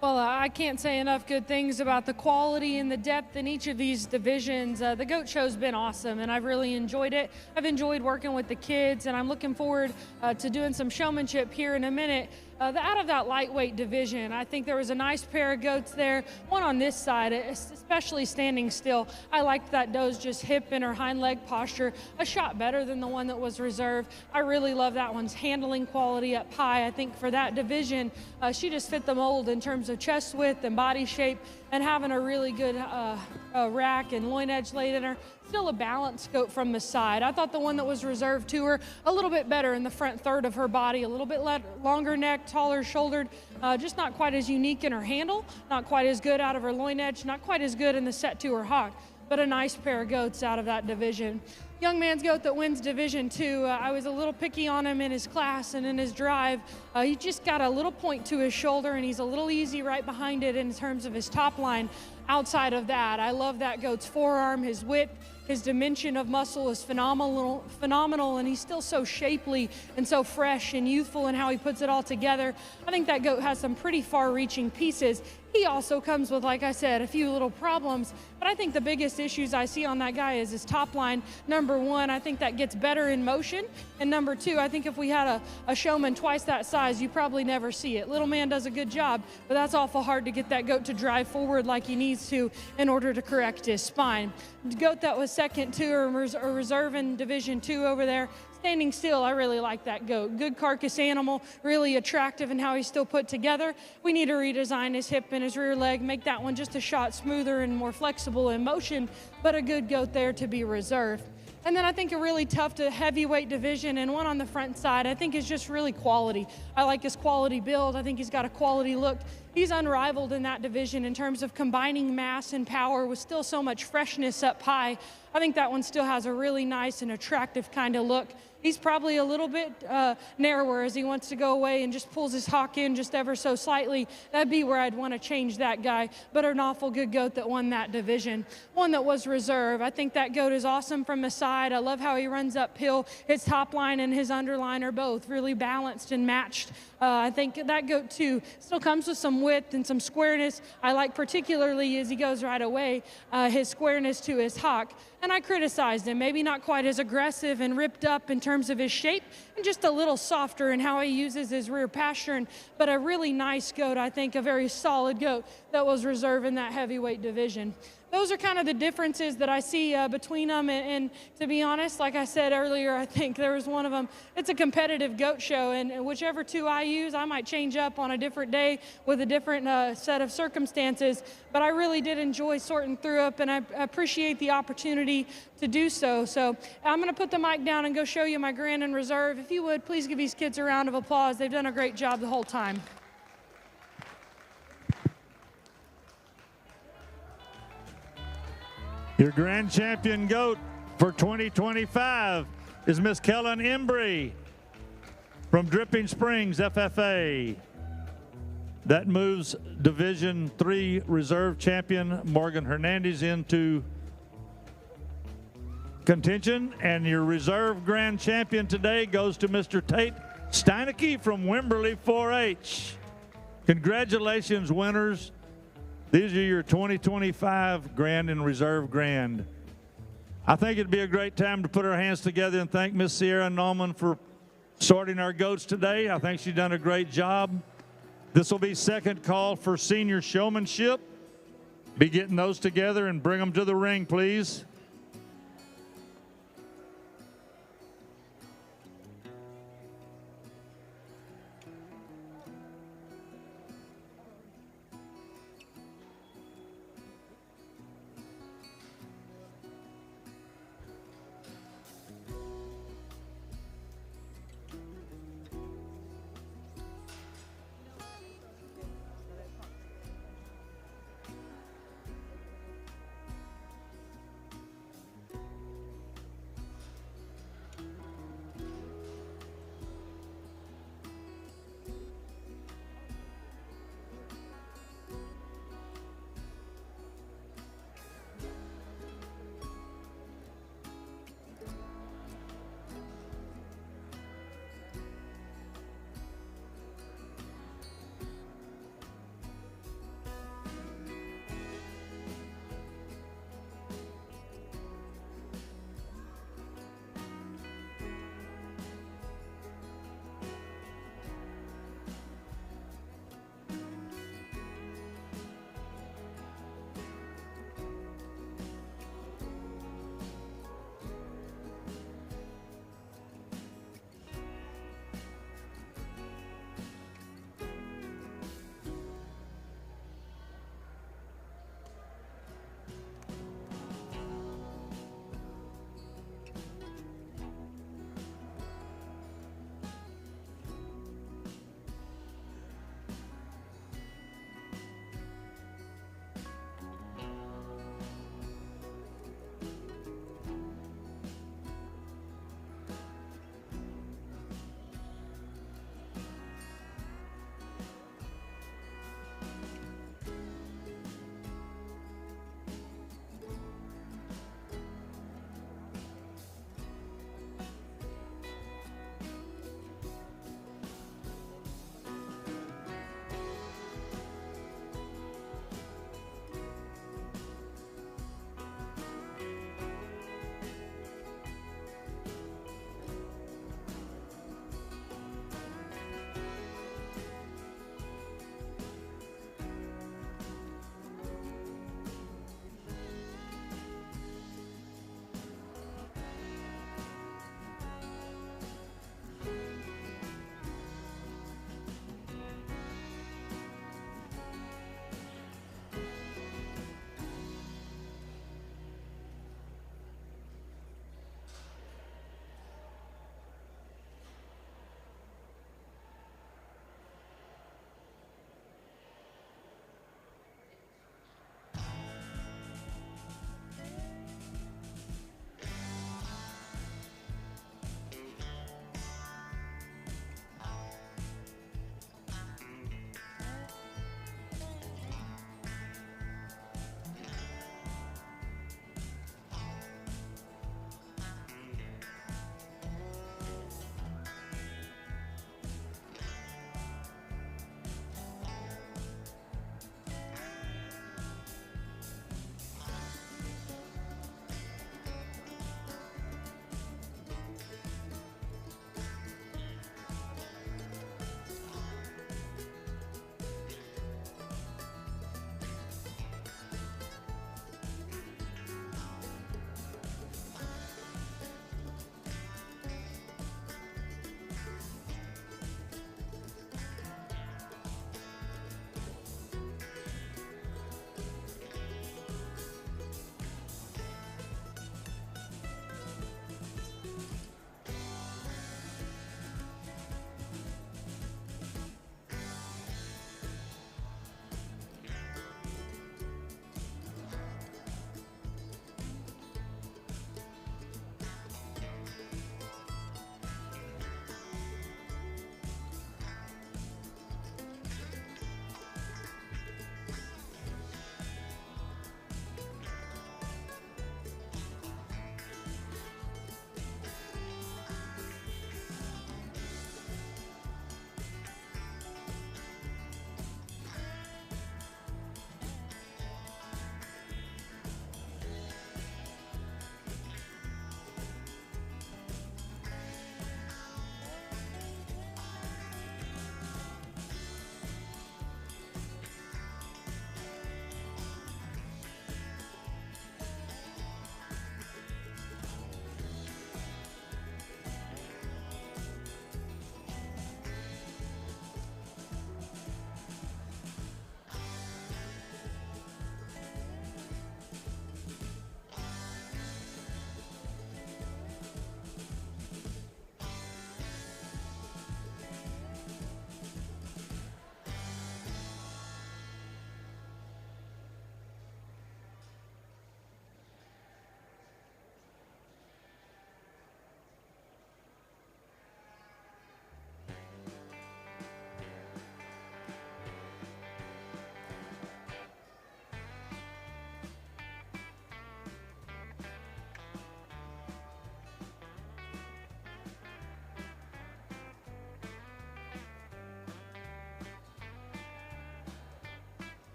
Well, I can't say enough good things about the quality and the depth in each of these divisions. The GOAT show's been awesome, and I've really enjoyed it. I've enjoyed working with the kids, and I'm looking forward to doing some showmanship here in a minute. Out of that lightweight division, I think there was a nice pair of goats there. One on this side, especially standing still. I liked that doe's just hip and her hind leg posture a shot better than the one that was reserved. I really love that one's handling quality up high. I think for that division, she just fit the mold in terms of chest width and body shape, and having a really good rack and loin edge laid in her. Still a balanced goat from the side. I thought the one that was reserved to her a little bit better in the front third of her body, a little bit longer neck, taller shouldered, just not quite as unique in her handle, not quite as good out of her loin edge, not quite as good in the set to her hock, but a nice pair of goats out of that division. Young man's goat that wins Division II, I was a little picky on him in his class and in his drive. He just got a little point to his shoulder, and he's a little easy right behind it in terms of his top line. Outside of that, I love that goat's forearm, his width, his dimension of muscle is phenomenal, and he's still so shapely and so fresh and youthful in how he puts it all together. I think that goat has some pretty far-reaching pieces. He also comes with, like I said, a few little problems, but I think the biggest issues I see on that guy is his top line. Number one, I think that gets better in motion, and number two, I think if we had a showman twice that size, you probably never see it. Little man does a good job, but that's awful hard to get that goat to drive forward like he needs to in order to correct his spine. The goat that was second to or reserve in Division II over there, standing still, I really like that goat. Good carcass animal, really attractive in how he's still put together. We need to redesign his hip and his rear leg, make that one just a shot smoother and more flexible in motion, but a good goat there to be reserved. And then I think a really tough to heavyweight division, and one on the front side I think is just really quality. I like his quality build. I think he's got a quality look. He's unrivaled in that division in terms of combining mass and power with still so much freshness up high. I think that one still has a really nice and attractive kind of look. He's probably a little bit narrower as he wants to go away and just pulls his hock in just ever so slightly. That'd be where I'd want to change that guy, but an awful good goat that won that division. One that was reserve. I think that goat is awesome from the side. I love how he runs uphill. His top line and his underline are both really balanced and matched. I think that goat too still comes with some width and some squareness. I like particularly as he goes right away, his squareness to his hock. And I criticized him, maybe not quite as aggressive and ripped up in terms of his shape, and just a little softer in how he uses his rear pastern, but a really nice goat, I think, a very solid goat that was reserved in that heavyweight division. those are kind of the differences that I see between them. And to be honest, like I said earlier, I think there was one of them. It's a competitive goat show, and whichever two I use, I might change up on a different day with a different set of circumstances. But I really did enjoy sorting through it, and I appreciate the opportunity to do so. So I'm going to put the mic down and go show you my Grand and Reserve. If you would, please give these kids a round of applause. They've done a great job the whole time. Your grand champion goat for 2025 is Miss Kellen Embry from Dripping Springs, FFA. That moves Division III Reserve Champion Morgan Hernandez into contention, and your Reserve Grand Champion today goes to Mr. Tate Steinecke from Wimberley 4-H. Congratulations, winners. These are your 2025 Grand and Reserve Grand. I think it'd be a great time to put our hands together and thank Miss Sierra Nauman for sorting our goats today. I think she's done a great job. This will be second call for senior showmanship. Be getting those together and bring them to the ring, please.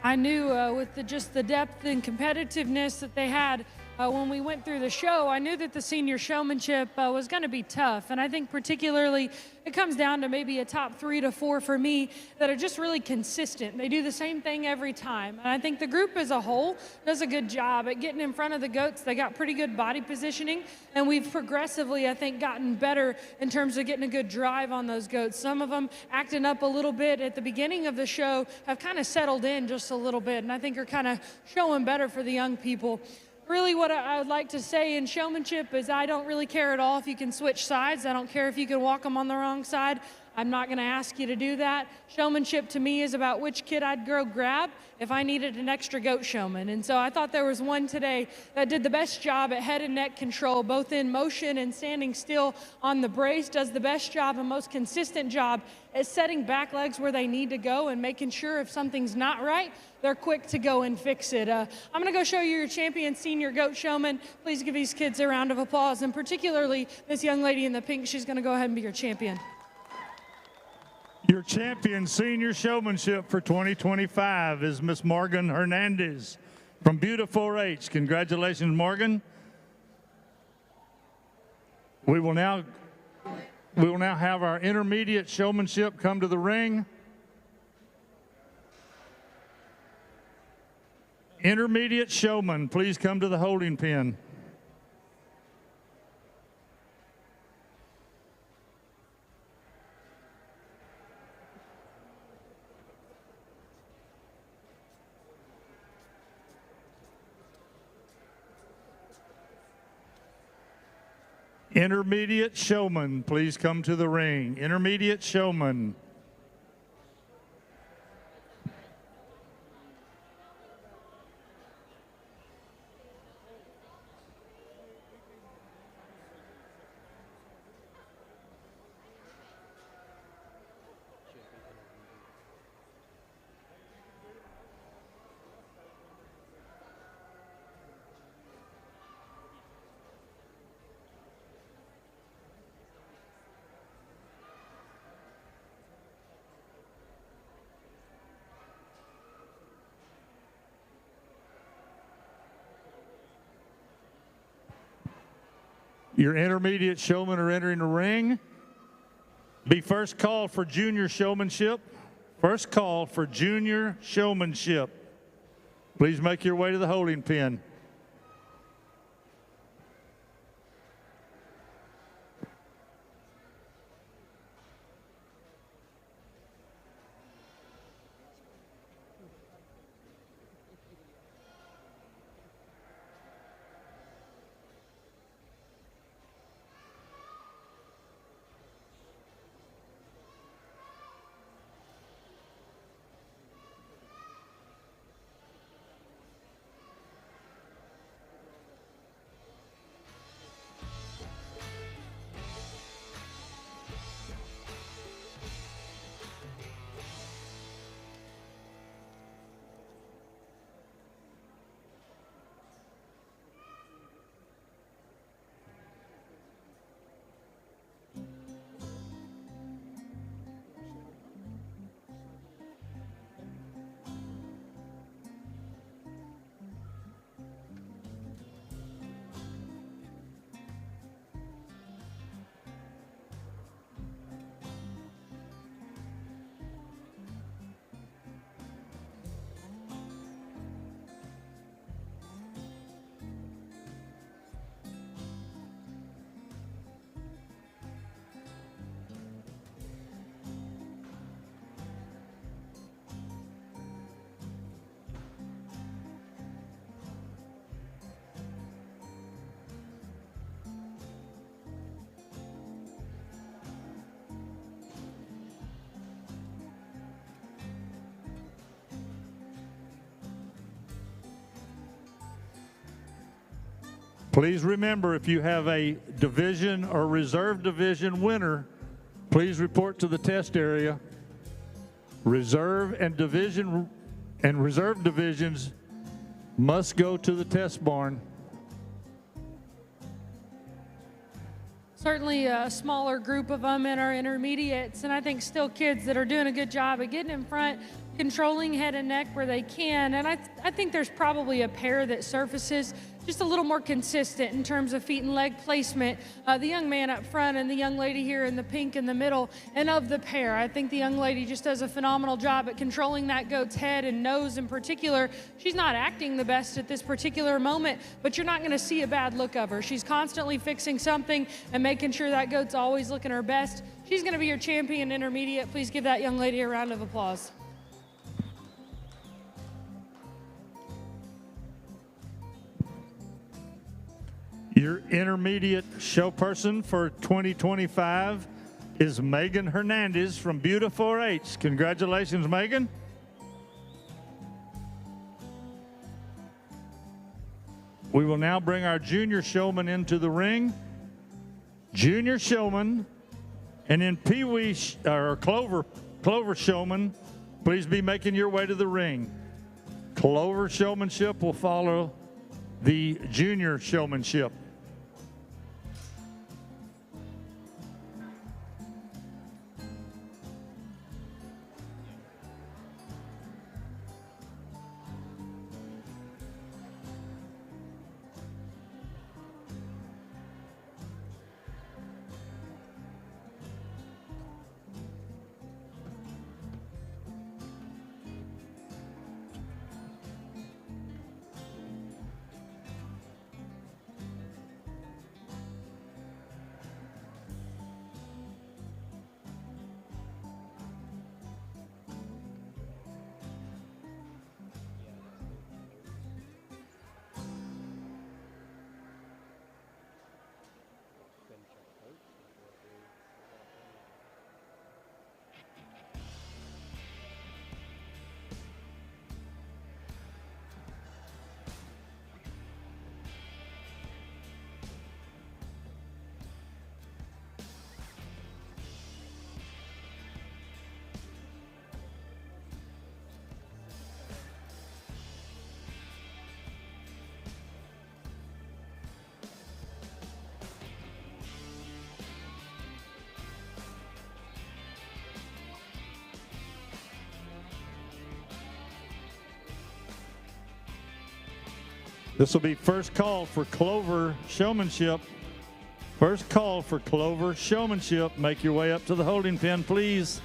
I knew with just the depth and competitiveness that they had when we went through the show, I knew that the senior showmanship was going to be tough. And I think particularly it comes down to maybe a top 3 to 4 for me that are just really consistent. They do the same thing every time. And I think the group as a whole does a good job at getting in front of the goats. They got pretty good body positioning, and we've progressively, I think, gotten better in terms of getting a good drive on those goats. Some of them acting up a little bit at the beginning of the show have kind of settled in just a little bit, and I think are kind of showing better for the young people. Really what I would like to say in showmanship is I don't really care at all if you can switch sides. I don't care if you can walk them on the wrong side. I'm not going to ask you to do that. Showmanship to me is about which kid I'd go grab if I needed an extra goat showman. And so I thought there was one today that did the best job at head and neck control, both in motion and standing still on the brace, does the best job and most consistent job at setting back legs where they need to go and making sure if something's not right, they're quick to go and fix it. I'm going to go show you your champion senior goat showman. Please give these kids a round of applause, and particularly this young lady in the pink. She's going to go ahead and be your champion. Your champion senior showmanship for 2025 is Miss Morgan Hernandez from Buda 4-H. Congratulations, Morgan. We will now have our intermediate showmanship come to the ring. Intermediate showman, please come to the holding pen. Intermediate showman, please come to the ring. Intermediate showman. Your intermediate showmen are entering the ring. Be first call for junior showmanship. First call for junior showmanship. Please make your way to the holding pen. Please remember, if you have a division or reserve division winner, please report to the test area. Reserve divisions must go to the test barn. Certainly a smaller group of them in our intermediates, and I think still kids that are doing a good job of getting in front, controlling head and neck where they can. And I think there's probably a pair that surfaces just a little more consistent in terms of feet and leg placement. The young man up front and the young lady here in the pink in the middle. And of the pair, I think the young lady just does a phenomenal job at controlling that goat's head and nose in particular. She's not acting the best at this particular moment, but you're not going to see a bad look of her. She's constantly fixing something and making sure that goat's always looking her best. She's going to be your champion intermediate. Please give that young lady a round of applause. Your intermediate show person for 2025 is Megan Hernandez from Buda 4-H. Congratulations, Megan. We will now bring our junior showman into the ring. Junior showman, and then Pee-wee or Clover showman, please be making your way to the ring. Clover showmanship will follow the junior showmanship. This will be first call for Clover showmanship. First call for Clover showmanship. Make your way up to the holding pen, please.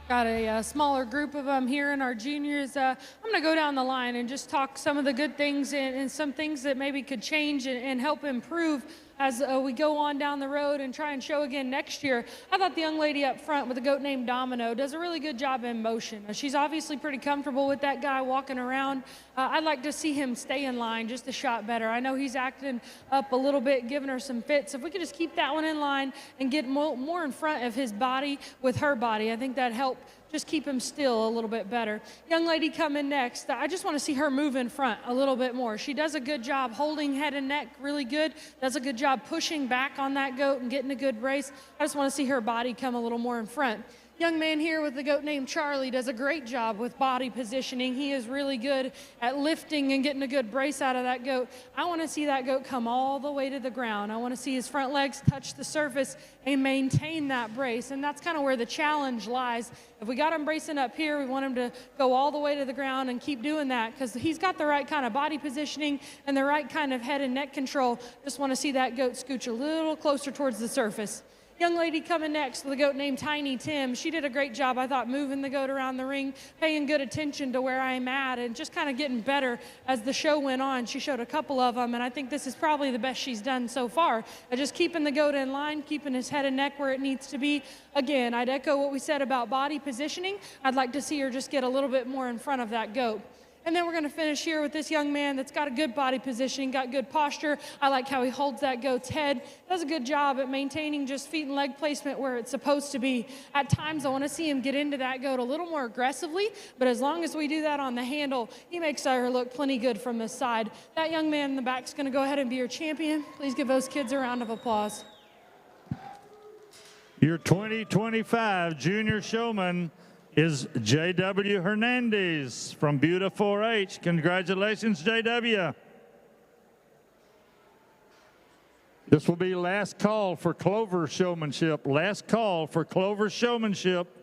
Got a smaller group of them here in our juniors. I'm going to go down the line and just talk some of the good things and some things that maybe could change and help improve as we go on down the road and try and show again next year. I thought the young lady up front with a goat named Domino does a really good job in motion. She's obviously pretty comfortable with that guy walking around. I'd like to see him stay in line just a shot better. I know he's acting up a little bit, giving her some fits. If we could just keep that one in line and get more in front of his body with her body, I think that'd help just keep him still a little bit better. Young lady coming next, I just want to see her move in front a little bit more. She does a good job holding head and neck really good, does a good job pushing back on that goat and getting a good brace. I just want to see her body come a little more in front. Young man here with the goat named Charlie does a great job with body positioning. He is really good at lifting and getting a good brace out of that goat. I want to see that goat come all the way to the ground. I want to see his front legs touch the surface and maintain that brace. And that's kind of where the challenge lies. If we got him bracing up here, we want him to go all the way to the ground and keep doing that because he's got the right kind of body positioning and the right kind of head and neck control. Just want to see that goat scooch a little closer towards the surface. Young lady coming next with a goat named Tiny Tim. She did a great job, I thought, moving the goat around the ring, paying good attention to where I'm at, and just kind of getting better as the show went on. She showed a couple of them, and I think this is probably the best she's done so far. Just keeping the goat in line, keeping his head and neck where it needs to be. Again, I'd echo what we said about body positioning. I'd like to see her just get a little bit more in front of that goat. And then we're going to finish here with this young man that's got a good body positioning, got good posture. I like how he holds that goat's head. Does a good job at maintaining just feet and leg placement where it's supposed to be. At times, I want to see him get into that goat a little more aggressively, but as long as we do that on the handle, he makes her look plenty good from this side. That young man in the back is going to go ahead and be your champion. Please give those kids a round of applause. Your 2025 Junior Showman is J.W. Hernandez from Buda 4-H. Congratulations, J.W. This will be last call for Clover showmanship. Last call for Clover showmanship.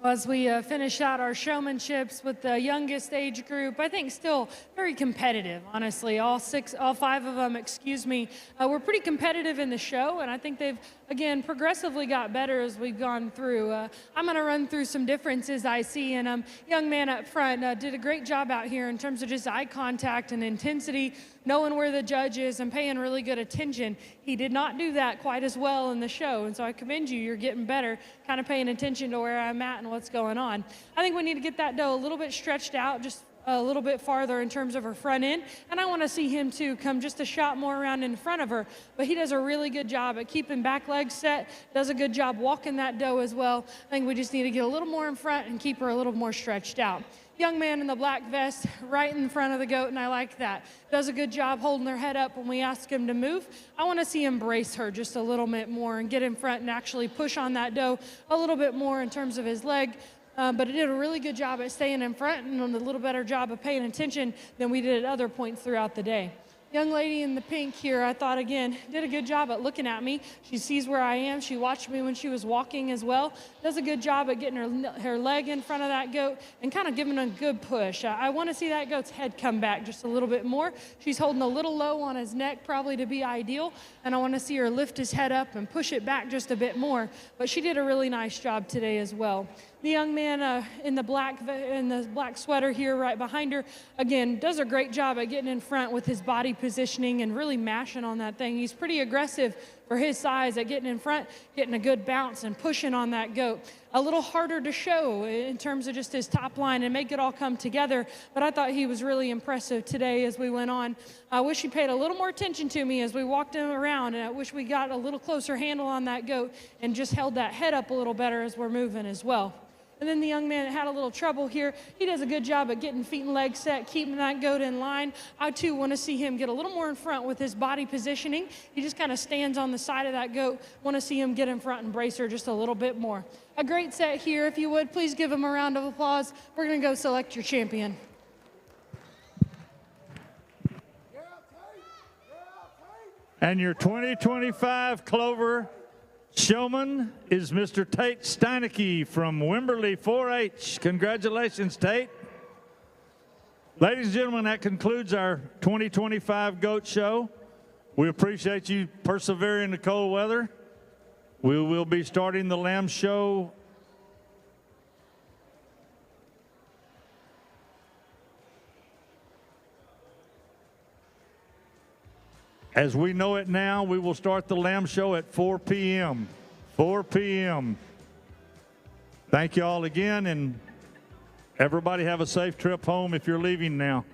As we finish out our showmanships with the youngest age group, I think still very competitive, honestly. All five of them, were pretty competitive in the show, and I think they've, again, progressively got better as we've gone through. I'm going to run through some differences I see, and young man up front did a great job out here in terms of just eye contact and intensity, knowing where the judge is and paying really good attention. He did not do that quite as well in the show, and so I commend you. You're getting better, kind of paying attention to where I'm at and what's going on. I think we need to get that doe a little bit stretched out, just a little bit farther in terms of her front end, and I want to see him too come just a shot more around in front of her. But he does a really good job at keeping back legs set, does a good job walking that doe as well. I think we just need to get a little more in front and keep her a little more stretched out. Young man in the black vest right in front of the goat, and I like that. Does a good job holding her head up when we ask him to move. I want to see him brace her just a little bit more and get in front and actually push on that doe a little bit more in terms of his leg. But he did a really good job at staying in front and a little better job of paying attention than we did at other points throughout the day. Young lady in the pink here, I thought, again, did a good job at looking at me. She sees where I am. She watched me when she was walking as well. Does a good job at getting her leg in front of that goat and kind of giving a good push. I want to see that goat's head come back just a little bit more. She's holding a little low on his neck, probably to be ideal, and I want to see her lift his head up and push it back just a bit more. But she did a really nice job today as well. The young man in the black sweater here right behind her, again, does a great job at getting in front with his body positioning and really mashing on that thing. He's pretty aggressive for his size at getting in front, getting a good bounce and pushing on that goat. A little harder to show in terms of just his top line and make it all come together, but I thought he was really impressive today as we went on. I wish he paid a little more attention to me as we walked him around, and I wish we got a little closer handle on that goat and just held that head up a little better as we're moving as well. And then the young man that had a little trouble here, he does a good job at getting feet and legs set, keeping that goat in line. I, too, want to see him get a little more in front with his body positioning. He just kind of stands on the side of that goat. Want to see him get in front and brace her just a little bit more. A great set here. If you would, please give him a round of applause. We're going to go select your champion. And your 2025 Clover showman is Mr. Tate Steinecke from Wimberley 4-H. Congratulations, Tate. Ladies and gentlemen, that concludes our 2025 Goat Show. We appreciate you persevering in the cold weather. We will be starting the Lamb Show as we know it now. We will start the Lamb Show at 4 p.m. 4 p.m. Thank you all again, and everybody have a safe trip home if you're leaving now.